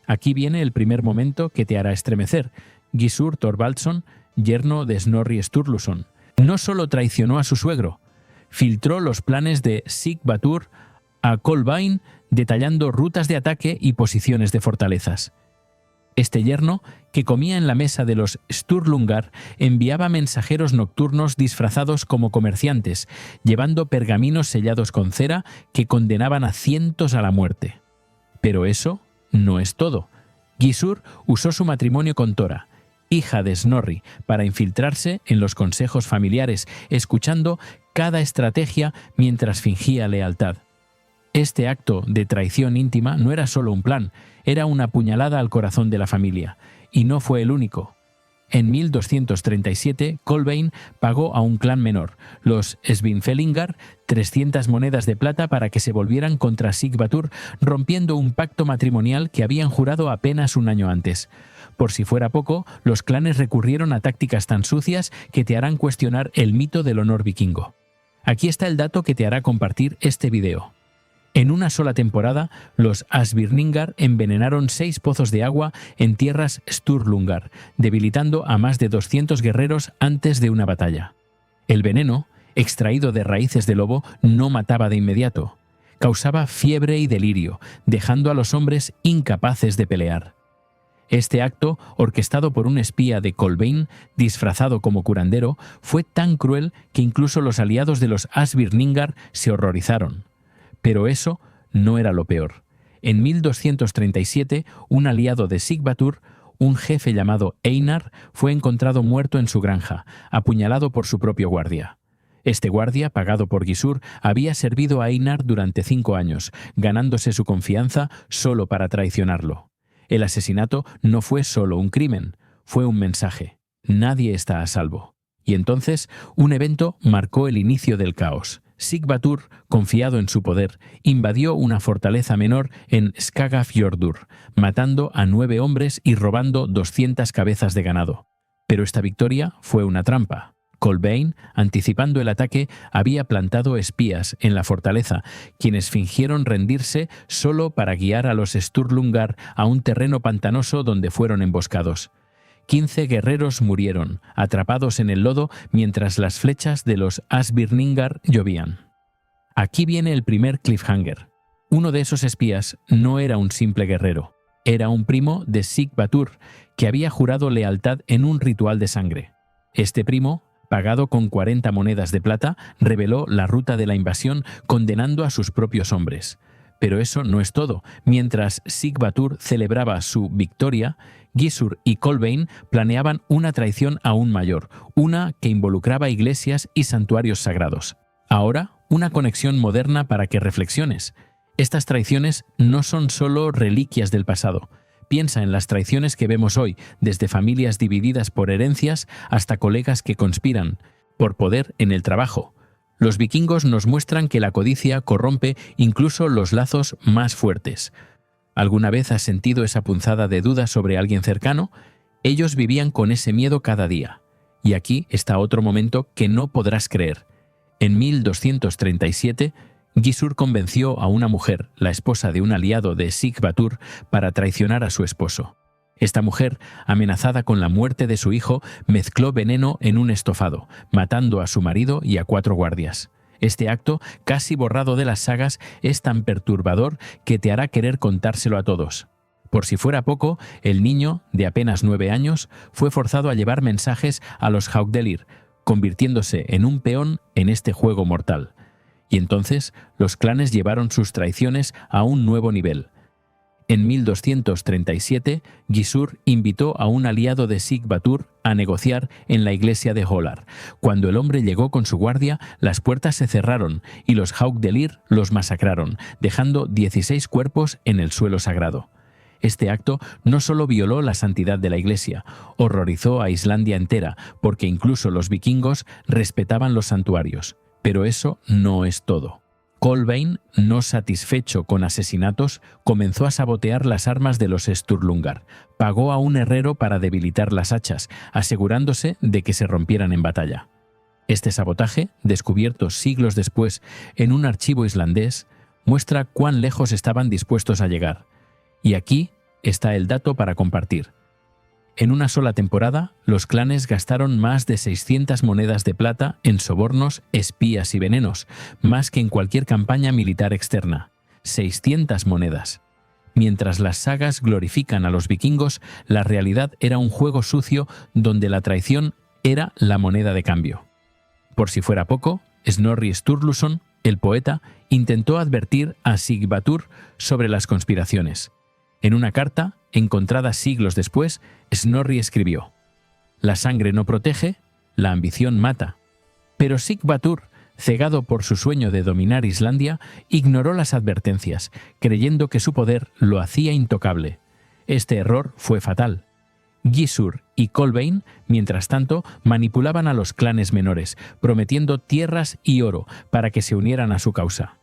Aquí viene el primer momento que te hará estremecer. Gissur Thorvaldsson, yerno de Snorri Sturluson, no solo traicionó a su suegro, filtró los planes de Sighvatur a Kolbeinn, detallando rutas de ataque y posiciones de fortalezas. Este yerno, que comía en la mesa de los Sturlungar, enviaba mensajeros nocturnos disfrazados como comerciantes, llevando pergaminos sellados con cera que condenaban a cientos a la muerte. Pero eso no es todo. Gissur usó su matrimonio con Tora, hija de Snorri, para infiltrarse en los consejos familiares, escuchando cada estrategia mientras fingía lealtad. Este acto de traición íntima no era solo un plan, era una puñalada al corazón de la familia, y no fue el único. En 1237, Kolbeinn pagó a un clan menor, los Svinfelingar, 300 monedas de plata para que se volvieran contra Sighvatur, rompiendo un pacto matrimonial que habían jurado apenas un año antes. Por si fuera poco, los clanes recurrieron a tácticas tan sucias que te harán cuestionar el mito del honor vikingo. Aquí está el dato que te hará compartir este video. En una sola temporada, los Asbirningar envenenaron 6 pozos de agua en tierras Sturlungar, debilitando a más de 200 guerreros antes de una batalla. El veneno, extraído de raíces de lobo, no mataba de inmediato. Causaba fiebre y delirio, dejando a los hombres incapaces de pelear. Este acto, orquestado por un espía de Kolbeinn, disfrazado como curandero, fue tan cruel que incluso los aliados de los Asbirningar se horrorizaron. Pero eso no era lo peor. En 1237, un aliado de Sighvatur, un jefe llamado Einar, fue encontrado muerto en su granja, apuñalado por su propio guardia. Este guardia, pagado por Gissur, había servido a Einar durante 5 años, ganándose su confianza solo para traicionarlo. El asesinato no fue solo un crimen, fue un mensaje. Nadie está a salvo. Y entonces, un evento marcó el inicio del caos. Sighvatur, confiado en su poder, invadió una fortaleza menor en Skagafjörður, matando a 9 hombres y robando 200 cabezas de ganado. Pero esta victoria fue una trampa. Kolbeinn, anticipando el ataque, había plantado espías en la fortaleza, quienes fingieron rendirse solo para guiar a los Sturlungar a un terreno pantanoso donde fueron emboscados. 15 guerreros murieron, atrapados en el lodo mientras las flechas de los Asbirningar llovían. Aquí viene el primer cliffhanger. Uno de esos espías no era un simple guerrero, era un primo de Sighvatur que había jurado lealtad en un ritual de sangre. Este primo, Pagado con 40 monedas de plata, reveló la ruta de la invasión, condenando a sus propios hombres. Pero eso no es todo. Mientras Sig-Batur celebraba su victoria, Gissur y Kolbeinn planeaban una traición aún mayor, una que involucraba iglesias y santuarios sagrados. Ahora, una conexión moderna para que reflexiones. Estas traiciones no son solo reliquias del pasado. Piensa en las traiciones que vemos hoy, desde familias divididas por herencias hasta colegas que conspiran por poder en el trabajo. Los vikingos nos muestran que la codicia corrompe incluso los lazos más fuertes. ¿Alguna vez has sentido esa punzada de duda sobre alguien cercano? Ellos vivían con ese miedo cada día. Y aquí está otro momento que no podrás creer. En 1237, Gissur convenció a una mujer, la esposa de un aliado de Sig-Batur, para traicionar a su esposo. Esta mujer, amenazada con la muerte de su hijo, mezcló veneno en un estofado, matando a su marido y a 4 guardias. Este acto, casi borrado de las sagas, es tan perturbador que te hará querer contárselo a todos. Por si fuera poco, el niño, de apenas 9 años, fue forzado a llevar mensajes a los Haukdelir, convirtiéndose en un peón en este juego mortal. Y entonces, los clanes llevaron sus traiciones a un nuevo nivel. En 1237, Gissur invitó a un aliado de Sig-Batur a negociar en la iglesia de Holar. Cuando el hombre llegó con su guardia, las puertas se cerraron y los Haukdelir los masacraron, dejando 16 cuerpos en el suelo sagrado. Este acto no solo violó la santidad de la iglesia, horrorizó a Islandia entera, porque incluso los vikingos respetaban los santuarios. Pero eso no es todo. Kolbeinn, no satisfecho con asesinatos, comenzó a sabotear las armas de los Sturlungar. Pagó a un herrero para debilitar las hachas, asegurándose de que se rompieran en batalla. Este sabotaje, descubierto siglos después en un archivo islandés, muestra cuán lejos estaban dispuestos a llegar. Y aquí está el dato para compartir. En una sola temporada, los clanes gastaron más de 600 monedas de plata en sobornos, espías y venenos, más que en cualquier campaña militar externa. 600 monedas. Mientras las sagas glorifican a los vikingos, la realidad era un juego sucio donde la traición era la moneda de cambio. Por si fuera poco, Snorri Sturluson, el poeta, intentó advertir a Sig-Batur sobre las conspiraciones. En una carta, encontrada siglos después, Snorri escribió: «La sangre no protege, la ambición mata». Pero Sig-Batur, cegado por su sueño de dominar Islandia, ignoró las advertencias, creyendo que su poder lo hacía intocable. Este error fue fatal. Gissur y Kolbeinn, mientras tanto, manipulaban a los clanes menores, prometiendo tierras y oro para que se unieran a su causa.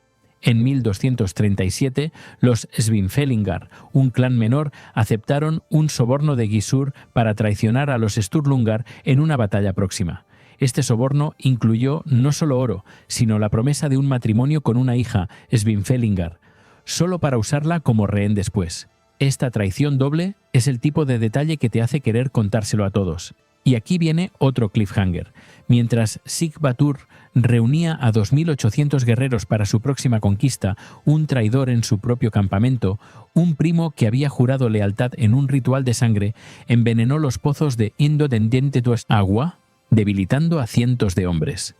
En 1237, los Svinfelingar, un clan menor, aceptaron un soborno de Gissur para traicionar a los Sturlungar en una batalla próxima. Este soborno incluyó no solo oro, sino la promesa de un matrimonio con una hija, Svinfelingar, solo para usarla como rehén después. Esta traición doble es el tipo de detalle que te hace querer contárselo a todos. Y aquí viene otro cliffhanger. Mientras Sig-Batur reunía a 2.800 guerreros para su próxima conquista, un traidor en su propio campamento, un primo que había jurado lealtad en un ritual de sangre, envenenó los pozos de Indodendentetuas agua, debilitando a cientos de hombres.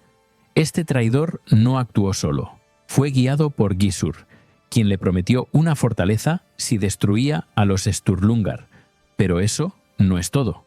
Este traidor no actuó solo. Fue guiado por Gissur, quien le prometió una fortaleza si destruía a los Sturlungar. Pero eso no es todo.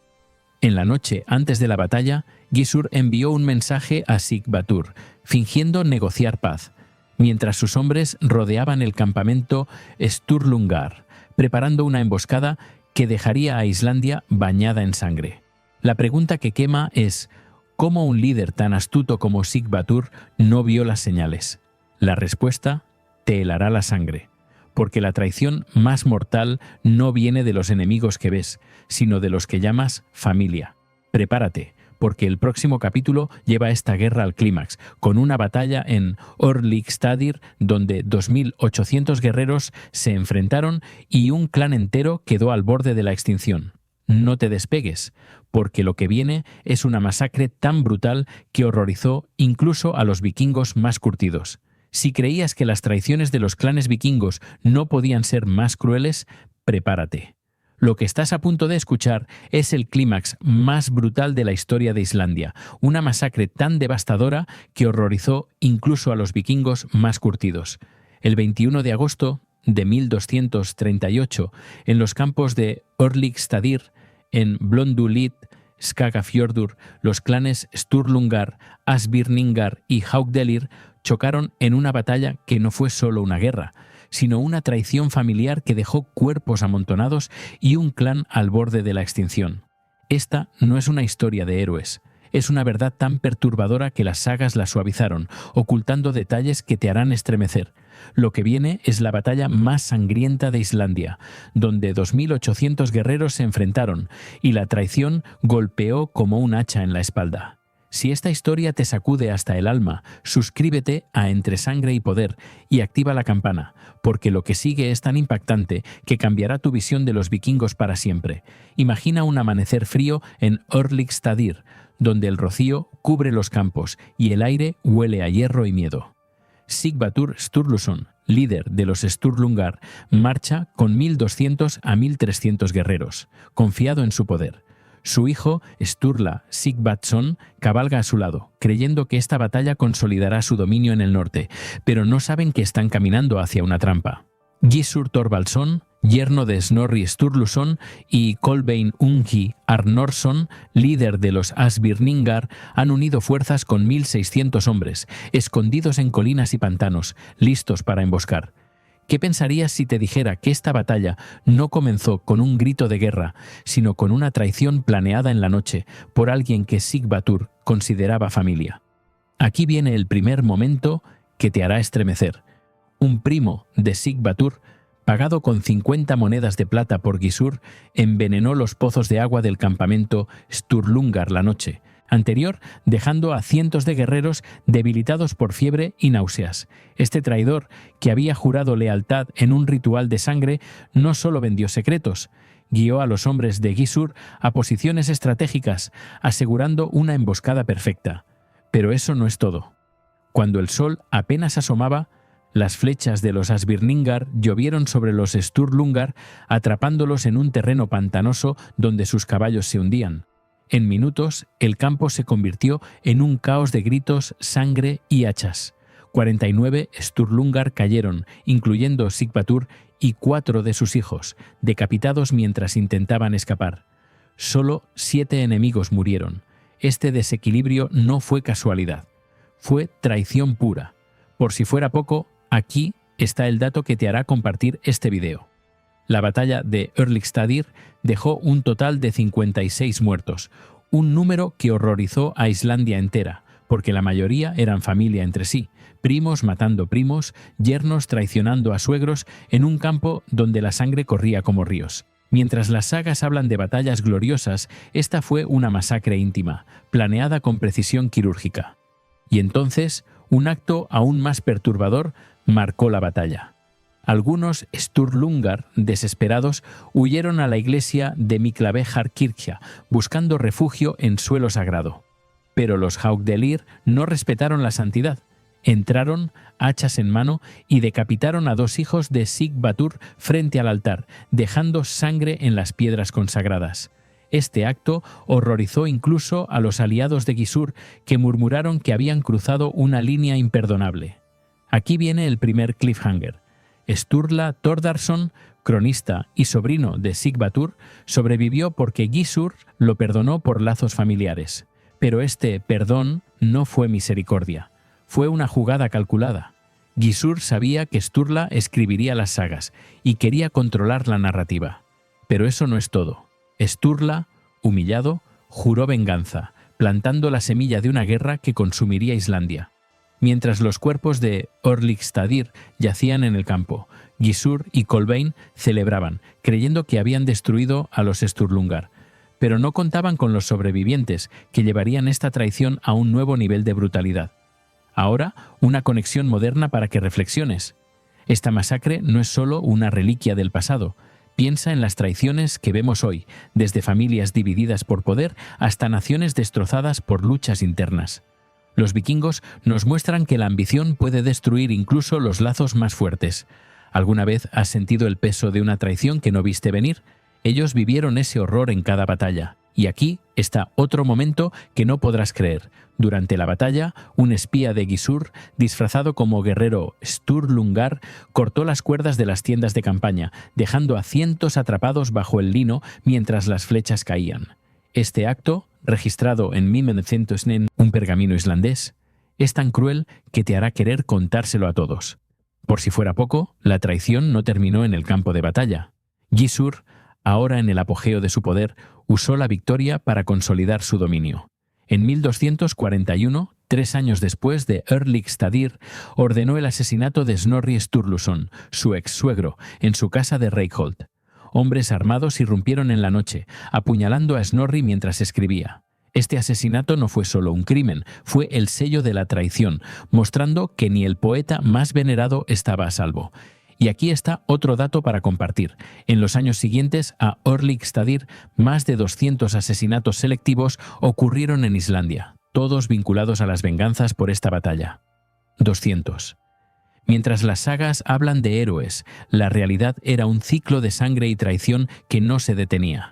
En la noche antes de la batalla, Gissur envió un mensaje a Sig-Batur, fingiendo negociar paz, mientras sus hombres rodeaban el campamento Sturlungar, preparando una emboscada que dejaría a Islandia bañada en sangre. La pregunta que quema es: ¿cómo un líder tan astuto como Sig-Batur no vio las señales? La respuesta: te helará la sangre. Porque la traición más mortal no viene de los enemigos que ves, sino de los que llamas familia. Prepárate, porque el próximo capítulo lleva esta guerra al clímax, con una batalla en Orlikstadir donde 2.800 guerreros se enfrentaron y un clan entero quedó al borde de la extinción. No te despegues, porque lo que viene es una masacre tan brutal que horrorizó incluso a los vikingos más curtidos. Si creías que las traiciones de los clanes vikingos no podían ser más crueles, prepárate, Lo que estás a punto de escuchar es el clímax más brutal de la historia de Islandia, una masacre tan devastadora que horrorizó incluso a los vikingos más curtidos. El 21 de agosto de 1238, en los campos de Örlygsstaðir, en Blönduhlíð, Skagafjörður, los clanes Sturlungar, Asbirningar y Haukdelir chocaron en una batalla que no fue solo una guerra, sino una traición familiar que dejó cuerpos amontonados y un clan al borde de la extinción. Esta no es una historia de héroes, es una verdad tan perturbadora que las sagas la suavizaron, ocultando detalles que te harán estremecer. Lo que viene es la batalla más sangrienta de Islandia, donde 2800 guerreros se enfrentaron y la traición golpeó como un hacha en la espalda. Si esta historia te sacude hasta el alma, suscríbete a Entre Sangre y Poder y activa la campana, porque lo que sigue es tan impactante que cambiará tu visión de los vikingos para siempre. Imagina un amanecer frío en Örlygsstaðir, donde el rocío cubre los campos y el aire huele a hierro y miedo. Sighvatur Sturluson, líder de los Sturlungar, marcha con 1200 a 1300 guerreros, confiado en su poder. Su hijo, Sturla Sighvatsson, cabalga a su lado, creyendo que esta batalla consolidará su dominio en el norte, pero no saben que están caminando hacia una trampa. Gissur Thorvaldsson, yerno de Snorri Sturluson, y Kolbeinn Ungi Arnorsson, líder de los Asbirningar, han unido fuerzas con 1600 hombres, escondidos en colinas y pantanos, listos para emboscar. ¿Qué pensarías si te dijera que esta batalla no comenzó con un grito de guerra, sino con una traición planeada en la noche por alguien que Sighvatur consideraba familia? Aquí viene el primer momento que te hará estremecer. Un primo de Sighvatur, pagado con 50 monedas de plata por Gissur, envenenó los pozos de agua del campamento Sturlungar la noche anterior, dejando a cientos de guerreros debilitados por fiebre y náuseas. Este traidor, que había jurado lealtad en un ritual de sangre, no solo vendió secretos, guió a los hombres de Gissur a posiciones estratégicas, asegurando una emboscada perfecta. Pero eso no es todo. Cuando el sol apenas asomaba, las flechas de los Asbirningar llovieron sobre los Sturlungar, atrapándolos en un terreno pantanoso donde sus caballos se hundían. En minutos, el campo se convirtió en un caos de gritos, sangre y hachas. 49 Sturlungar cayeron, incluyendo Sighvatur y 4 de sus hijos, decapitados mientras intentaban escapar. Solo 7 enemigos murieron. Este desequilibrio no fue casualidad. Fue traición pura. Por si fuera poco, aquí está el dato que te hará compartir este video. La batalla de Örlygsstaðir dejó un total de 56 muertos, un número que horrorizó a Islandia entera, porque la mayoría eran familia entre sí, primos matando primos, yernos traicionando a suegros en un campo donde la sangre corría como ríos. Mientras las sagas hablan de batallas gloriosas, esta fue una masacre íntima, planeada con precisión quirúrgica. Y entonces, un acto aún más perturbador marcó la batalla. Algunos Sturlungar, desesperados, huyeron a la iglesia de Miklavejarkirkja, buscando refugio en suelo sagrado. Pero los Haukdelir no respetaron la santidad. Entraron, hachas en mano, y decapitaron a 2 hijos de Sighvatur frente al altar, dejando sangre en las piedras consagradas. Este acto horrorizó incluso a los aliados de Gissur, que murmuraron que habían cruzado una línea imperdonable. Aquí viene el primer cliffhanger. Sturla Thordarson, cronista y sobrino de Sighvatur, sobrevivió porque Gissur lo perdonó por lazos familiares. Pero este perdón no fue misericordia, fue una jugada calculada. Gissur sabía que Sturla escribiría las sagas y quería controlar la narrativa. Pero eso no es todo. Sturla, humillado, juró venganza, plantando la semilla de una guerra que consumiría Islandia. Mientras los cuerpos de Örlygsstaðir yacían en el campo, Gissur y Kolbeinn celebraban, creyendo que habían destruido a los Sturlungar. Pero no contaban con los sobrevivientes, que llevarían esta traición a un nuevo nivel de brutalidad. Ahora, una conexión moderna para que reflexiones. Esta masacre no es solo una reliquia del pasado. Piensa en las traiciones que vemos hoy, desde familias divididas por poder hasta naciones destrozadas por luchas internas. Los vikingos nos muestran que la ambición puede destruir incluso los lazos más fuertes. ¿Alguna vez has sentido el peso de una traición que no viste venir? Ellos vivieron ese horror en cada batalla. Y aquí está otro momento que no podrás creer. Durante la batalla, un espía de Gizur, disfrazado como guerrero Sturlungar, cortó las cuerdas de las tiendas de campaña, dejando a cientos atrapados bajo el lino mientras las flechas caían. Este acto, registrado en 1909, un pergamino islandés, es tan cruel que te hará querer contárselo a todos. Por si fuera poco, la traición no terminó en el campo de batalla. Gizur, ahora en el apogeo de su poder, usó la victoria para consolidar su dominio. En 1241, 3 años después de Örlygsstadir, ordenó el asesinato de Snorri Sturluson, su ex-suegro, en su casa de Reykholt. Hombres armados irrumpieron en la noche, apuñalando a Snorri mientras escribía. Este asesinato no fue solo un crimen, fue el sello de la traición, mostrando que ni el poeta más venerado estaba a salvo. Y aquí está otro dato para compartir. En los años siguientes a Örlygsstadir, más de 200 asesinatos selectivos ocurrieron en Islandia, todos vinculados a las venganzas por esta batalla. 200. Mientras las sagas hablan de héroes, la realidad era un ciclo de sangre y traición que no se detenía.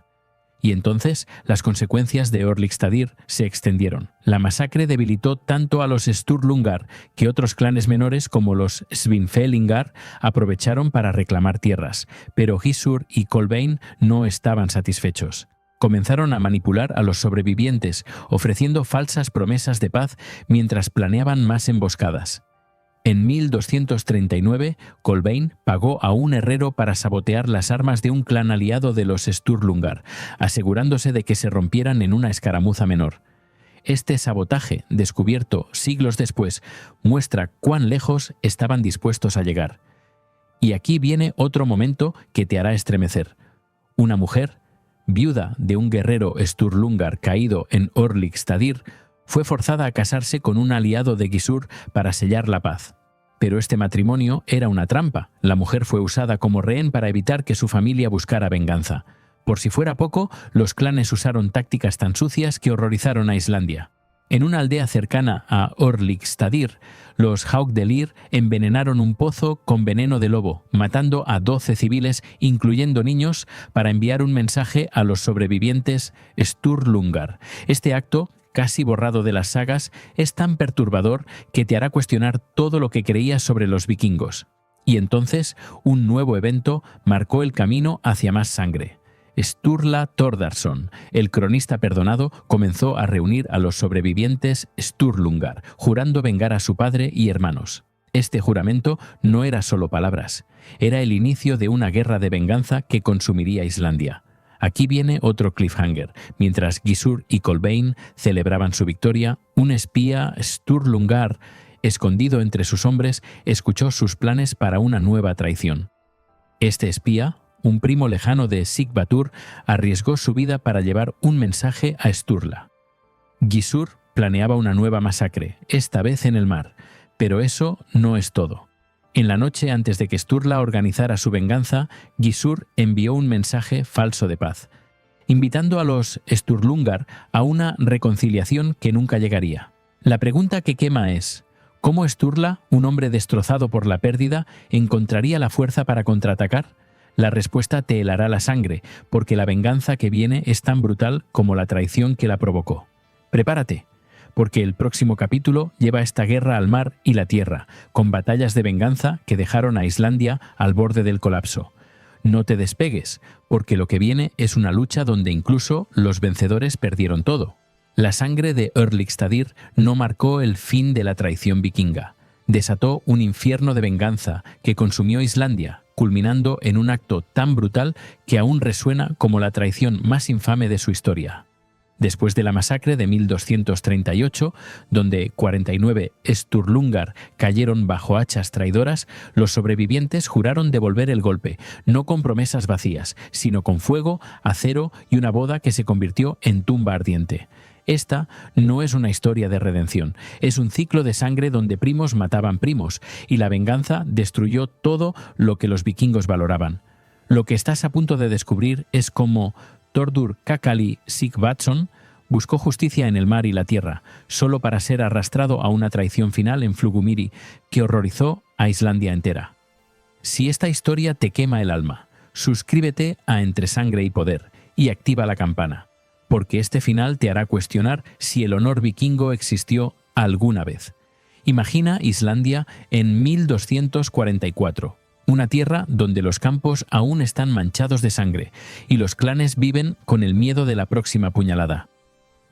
Y entonces las consecuencias de Örlygsstadir se extendieron. La masacre debilitó tanto a los Sturlungar que otros clanes menores como los Svinfelingar aprovecharon para reclamar tierras, pero Gizur y Kolbeinn no estaban satisfechos. Comenzaron a manipular a los sobrevivientes, ofreciendo falsas promesas de paz mientras planeaban más emboscadas. En 1239, Kolbeinn pagó a un herrero para sabotear las armas de un clan aliado de los Sturlungar, asegurándose de que se rompieran en una escaramuza menor. Este sabotaje, descubierto siglos después, muestra cuán lejos estaban dispuestos a llegar. Y aquí viene otro momento que te hará estremecer. Una mujer, viuda de un guerrero Sturlungar caído en Örlygsstadir, fue forzada a casarse con un aliado de Gizur para sellar la paz. Pero este matrimonio era una trampa. La mujer fue usada como rehén para evitar que su familia buscara venganza. Por si fuera poco, los clanes usaron tácticas tan sucias que horrorizaron a Islandia. En una aldea cercana a Örlygsstadir, los Haukdelir envenenaron un pozo con veneno de lobo, matando a 12 civiles, incluyendo niños, para enviar un mensaje a los sobrevivientes Sturlungar. Este acto, casi borrado de las sagas, es tan perturbador que te hará cuestionar todo lo que creías sobre los vikingos. Y entonces, un nuevo evento marcó el camino hacia más sangre. Sturla Thordarson, el cronista perdonado, comenzó a reunir a los sobrevivientes Sturlungar, jurando vengar a su padre y hermanos. Este juramento no era solo palabras, era el inicio de una guerra de venganza que consumiría Islandia. Aquí viene otro cliffhanger. Mientras Gizur y Kolbeinn celebraban su victoria, un espía Sturlungar, escondido entre sus hombres, escuchó sus planes para una nueva traición. Este espía, un primo lejano de Sigvatur, arriesgó su vida para llevar un mensaje a Sturla. Gizur planeaba una nueva masacre, esta vez en el mar, pero eso no es todo. En la noche antes de que Sturla organizara su venganza, Gizur envió un mensaje falso de paz, invitando a los Sturlungar a una reconciliación que nunca llegaría. La pregunta que quema es, ¿cómo Sturla, un hombre destrozado por la pérdida, encontraría la fuerza para contraatacar? La respuesta te helará la sangre, porque la venganza que viene es tan brutal como la traición que la provocó. Prepárate, porque el próximo capítulo lleva esta guerra al mar y la tierra, con batallas de venganza que dejaron a Islandia al borde del colapso. No te despegues, porque lo que viene es una lucha donde incluso los vencedores perdieron todo. La sangre de Örlygsstadir no marcó el fin de la traición vikinga. Desató un infierno de venganza que consumió Islandia, culminando en un acto tan brutal que aún resuena como la traición más infame de su historia. Después de la masacre de 1238, donde 49 Sturlungar cayeron bajo hachas traidoras, los sobrevivientes juraron devolver el golpe, no con promesas vacías, sino con fuego, acero y una boda que se convirtió en tumba ardiente. Esta no es una historia de redención, es un ciclo de sangre donde primos mataban primos, y la venganza destruyó todo lo que los vikingos valoraban. Lo que estás a punto de descubrir es cómo Thordur Kakali Sigvatsson buscó justicia en el mar y la tierra, solo para ser arrastrado a una traición final en Flugumiri que horrorizó a Islandia entera. Si esta historia te quema el alma, suscríbete a Entre Sangre y Poder y activa la campana, porque este final te hará cuestionar si el honor vikingo existió alguna vez. Imagina Islandia en 1244, una tierra donde los campos aún están manchados de sangre y los clanes viven con el miedo de la próxima puñalada.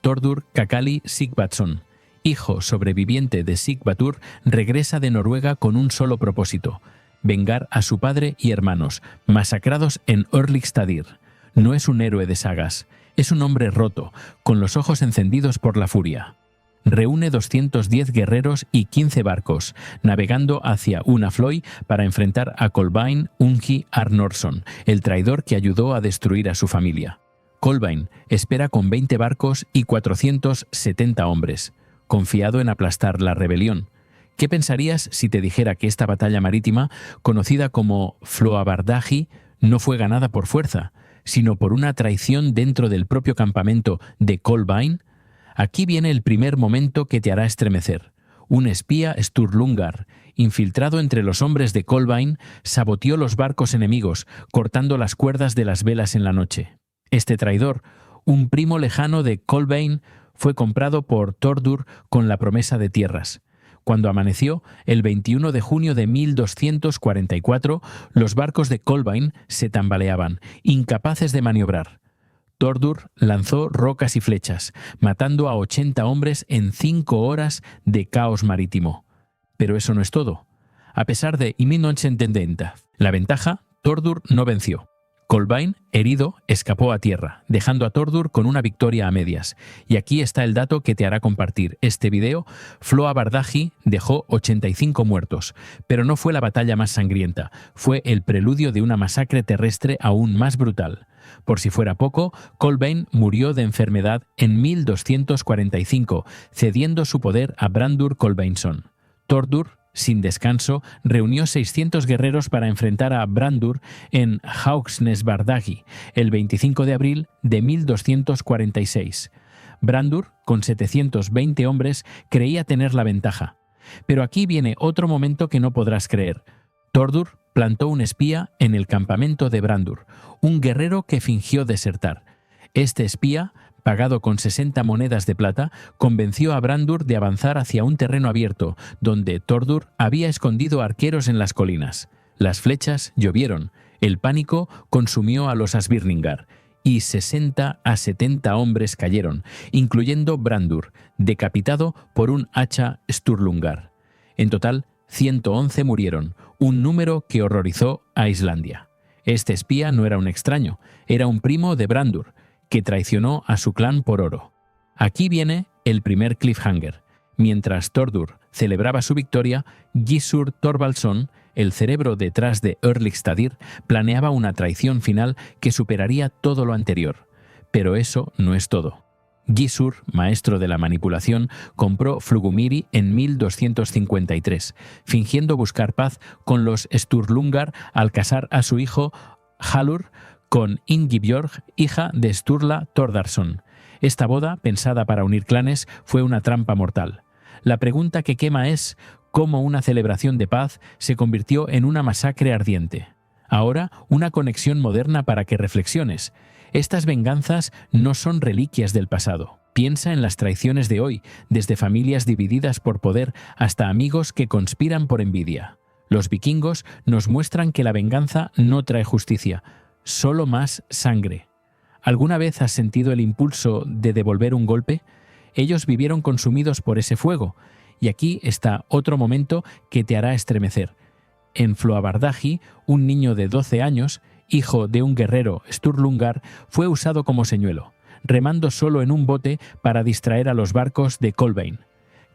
Thordur Kakali Sighvatsson, hijo sobreviviente de Sighvatur, regresa de Noruega con un solo propósito: vengar a su padre y hermanos, masacrados en Örlygsstadir. No es un héroe de sagas, es un hombre roto, con los ojos encendidos por la furia. Reúne 210 guerreros y 15 barcos, navegando hacia Unafloy para enfrentar a Kolbeinn Ungi Arnorsson, el traidor que ayudó a destruir a su familia. Kolbeinn espera con 20 barcos y 470 hombres, confiado en aplastar la rebelión. ¿Qué pensarías si te dijera que esta batalla marítima, conocida como Floabardaji, no fue ganada por fuerza, sino por una traición dentro del propio campamento de Kolbeinn? Aquí viene el primer momento que te hará estremecer. Un espía Sturlungar, infiltrado entre los hombres de Kolbeinn, saboteó los barcos enemigos, cortando las cuerdas de las velas en la noche. Este traidor, un primo lejano de Kolbeinn, fue comprado por Thordur con la promesa de tierras. Cuando amaneció, el 21 de junio de 1244, los barcos de Kolbeinn se tambaleaban, incapaces de maniobrar. Thordur lanzó rocas y flechas, matando a 80 hombres en 5 horas de caos marítimo. Pero eso no es todo. A pesar de la ventaja, Thordur no venció. Kolbeinn, herido, escapó a tierra, dejando a Thordur con una victoria a medias. Y aquí está el dato que te hará compartir este video. Floabardaji dejó 85 muertos, pero no fue la batalla más sangrienta, fue el preludio de una masacre terrestre aún más brutal. Por si fuera poco, Kolbeinn murió de enfermedad en 1245, cediendo su poder a Brandur Kolbeinsson. Thordur, sin descanso, reunió 600 guerreros para enfrentar a Brandur en Haugsnesbardagi el 25 de abril de 1246. Brandur, con 720 hombres, creía tener la ventaja. Pero aquí viene otro momento que no podrás creer. Thordur plantó un espía en el campamento de Brandur, un guerrero que fingió desertar. Este espía, pagado con 60 monedas de plata, convenció a Brandur de avanzar hacia un terreno abierto, donde Thordur había escondido arqueros en las colinas. Las flechas llovieron, el pánico consumió a los Asbirningar, y 60 a 70 hombres cayeron, incluyendo Brandur, decapitado por un hacha Sturlungar. En total, 111 murieron, un número que horrorizó a Islandia. Este espía no era un extraño, era un primo de Brandur, que traicionó a su clan por oro. Aquí viene el primer cliffhanger. Mientras Thordur celebraba su victoria, Gissur Thorvaldsson, el cerebro detrás de Örlygsstadir, planeaba una traición final que superaría todo lo anterior. Pero eso no es todo. Gissur, maestro de la manipulación, compró Flugumiri en 1253, fingiendo buscar paz con los Sturlungar al casar a su hijo Halur con Ingibjorg, hija de Sturla Thordarson. Esta boda, pensada para unir clanes, fue una trampa mortal. La pregunta que quema es cómo una celebración de paz se convirtió en una masacre ardiente. Ahora, una conexión moderna para que reflexiones. Estas venganzas no son reliquias del pasado. Piensa en las traiciones de hoy, desde familias divididas por poder hasta amigos que conspiran por envidia. Los vikingos nos muestran que la venganza no trae justicia, solo más sangre. ¿Alguna vez has sentido el impulso de devolver un golpe? Ellos vivieron consumidos por ese fuego. Y aquí está otro momento que te hará estremecer. En Floabardaji, un niño de 12 años, hijo de un guerrero Sturlungar, fue usado como señuelo, remando solo en un bote para distraer a los barcos de Kolbeinn.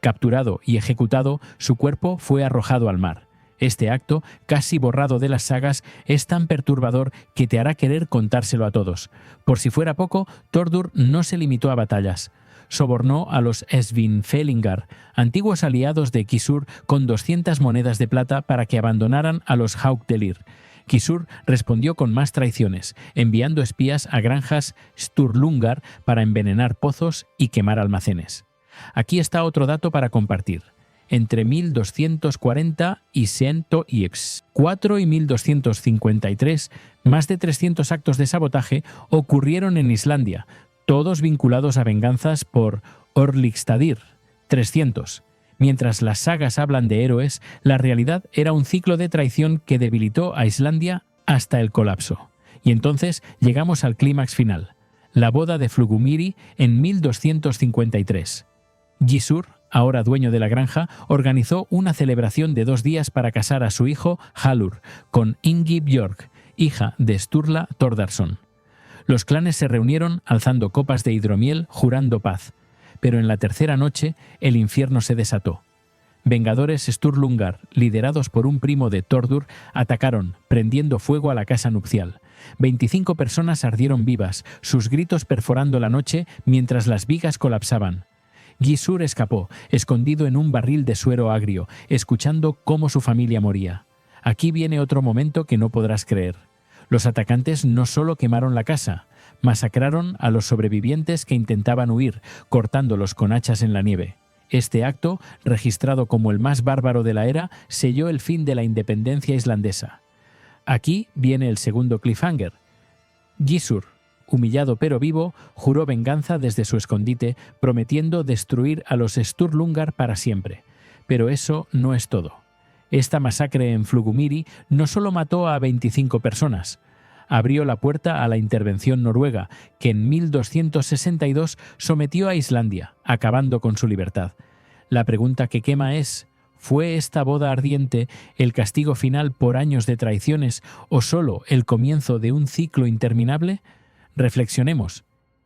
Capturado y ejecutado, su cuerpo fue arrojado al mar. Este acto, casi borrado de las sagas, es tan perturbador que te hará querer contárselo a todos. Por si fuera poco, Thordur no se limitó a batallas. Sobornó a los Svinfelingar, antiguos aliados de Gissur, con 200 monedas de plata para que abandonaran a los Haukdelir. Gissur respondió con más traiciones, enviando espías a granjas Sturlungar para envenenar pozos y quemar almacenes. Aquí está otro dato para compartir. entre 1240 y 104 y 1253, más de 300 actos de sabotaje ocurrieron en Islandia, todos vinculados a venganzas por Orlikstadir, 300. Mientras las sagas hablan de héroes, la realidad era un ciclo de traición que debilitó a Islandia hasta el colapso. Y entonces llegamos al clímax final, la boda de Flugumýri en 1253. Gissur, ahora dueño de la granja, organizó una celebración de 2 días para casar a su hijo Hallur con Ingibjorg, hija de Sturla Thordarson. Los clanes se reunieron alzando copas de hidromiel, jurando paz. Pero en la tercera noche el infierno se desató. Vengadores Sturlungar, liderados por un primo de Thordur, atacaron, prendiendo fuego a la casa nupcial. 25 personas ardieron vivas, sus gritos perforando la noche mientras las vigas colapsaban. Gissur escapó, escondido en un barril de suero agrio, escuchando cómo su familia moría. Aquí viene otro momento que no podrás creer. Los atacantes no solo quemaron la casa, masacraron a los sobrevivientes que intentaban huir, cortándolos con hachas en la nieve. Este acto, registrado como el más bárbaro de la era, selló el fin de la independencia islandesa. Aquí viene el segundo cliffhanger. Gissur, humillado pero vivo, juró venganza desde su escondite, prometiendo destruir a los Sturlungar para siempre. Pero eso no es todo. Esta masacre en Flugumýri no solo mató a 25 personas, abrió la puerta a la intervención noruega, que en 1262 sometió a Islandia, acabando con su libertad. La pregunta que quema es: ¿fue esta boda ardiente el castigo final por años de traiciones o solo el comienzo de un ciclo interminable? Reflexionemos.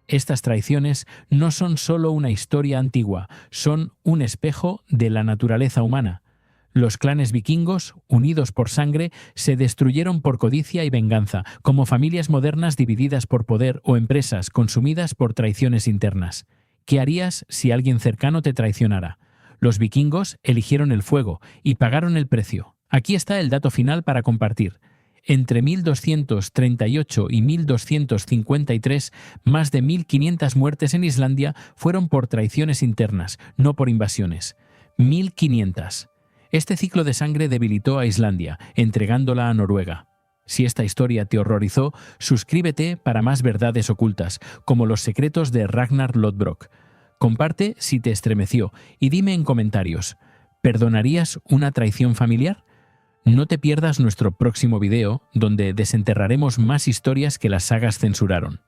Estas traiciones no son solo una historia antigua, son un espejo de la naturaleza humana. Los clanes vikingos, unidos por sangre, se destruyeron por codicia y venganza, como familias modernas divididas por poder o empresas consumidas por traiciones internas. ¿Qué harías si alguien cercano te traicionara? Los vikingos eligieron el fuego y pagaron el precio. Aquí está el dato final para compartir. Entre 1238 y 1253, más de 1500 muertes en Islandia fueron por traiciones internas, no por invasiones. 1500. Este ciclo de sangre debilitó a Islandia, entregándola a Noruega. Si esta historia te horrorizó, suscríbete para más verdades ocultas, como los secretos de Ragnar Lodbrok. Comparte si te estremeció y dime en comentarios, ¿perdonarías una traición familiar? No te pierdas nuestro próximo video, donde desenterraremos más historias que las sagas censuraron.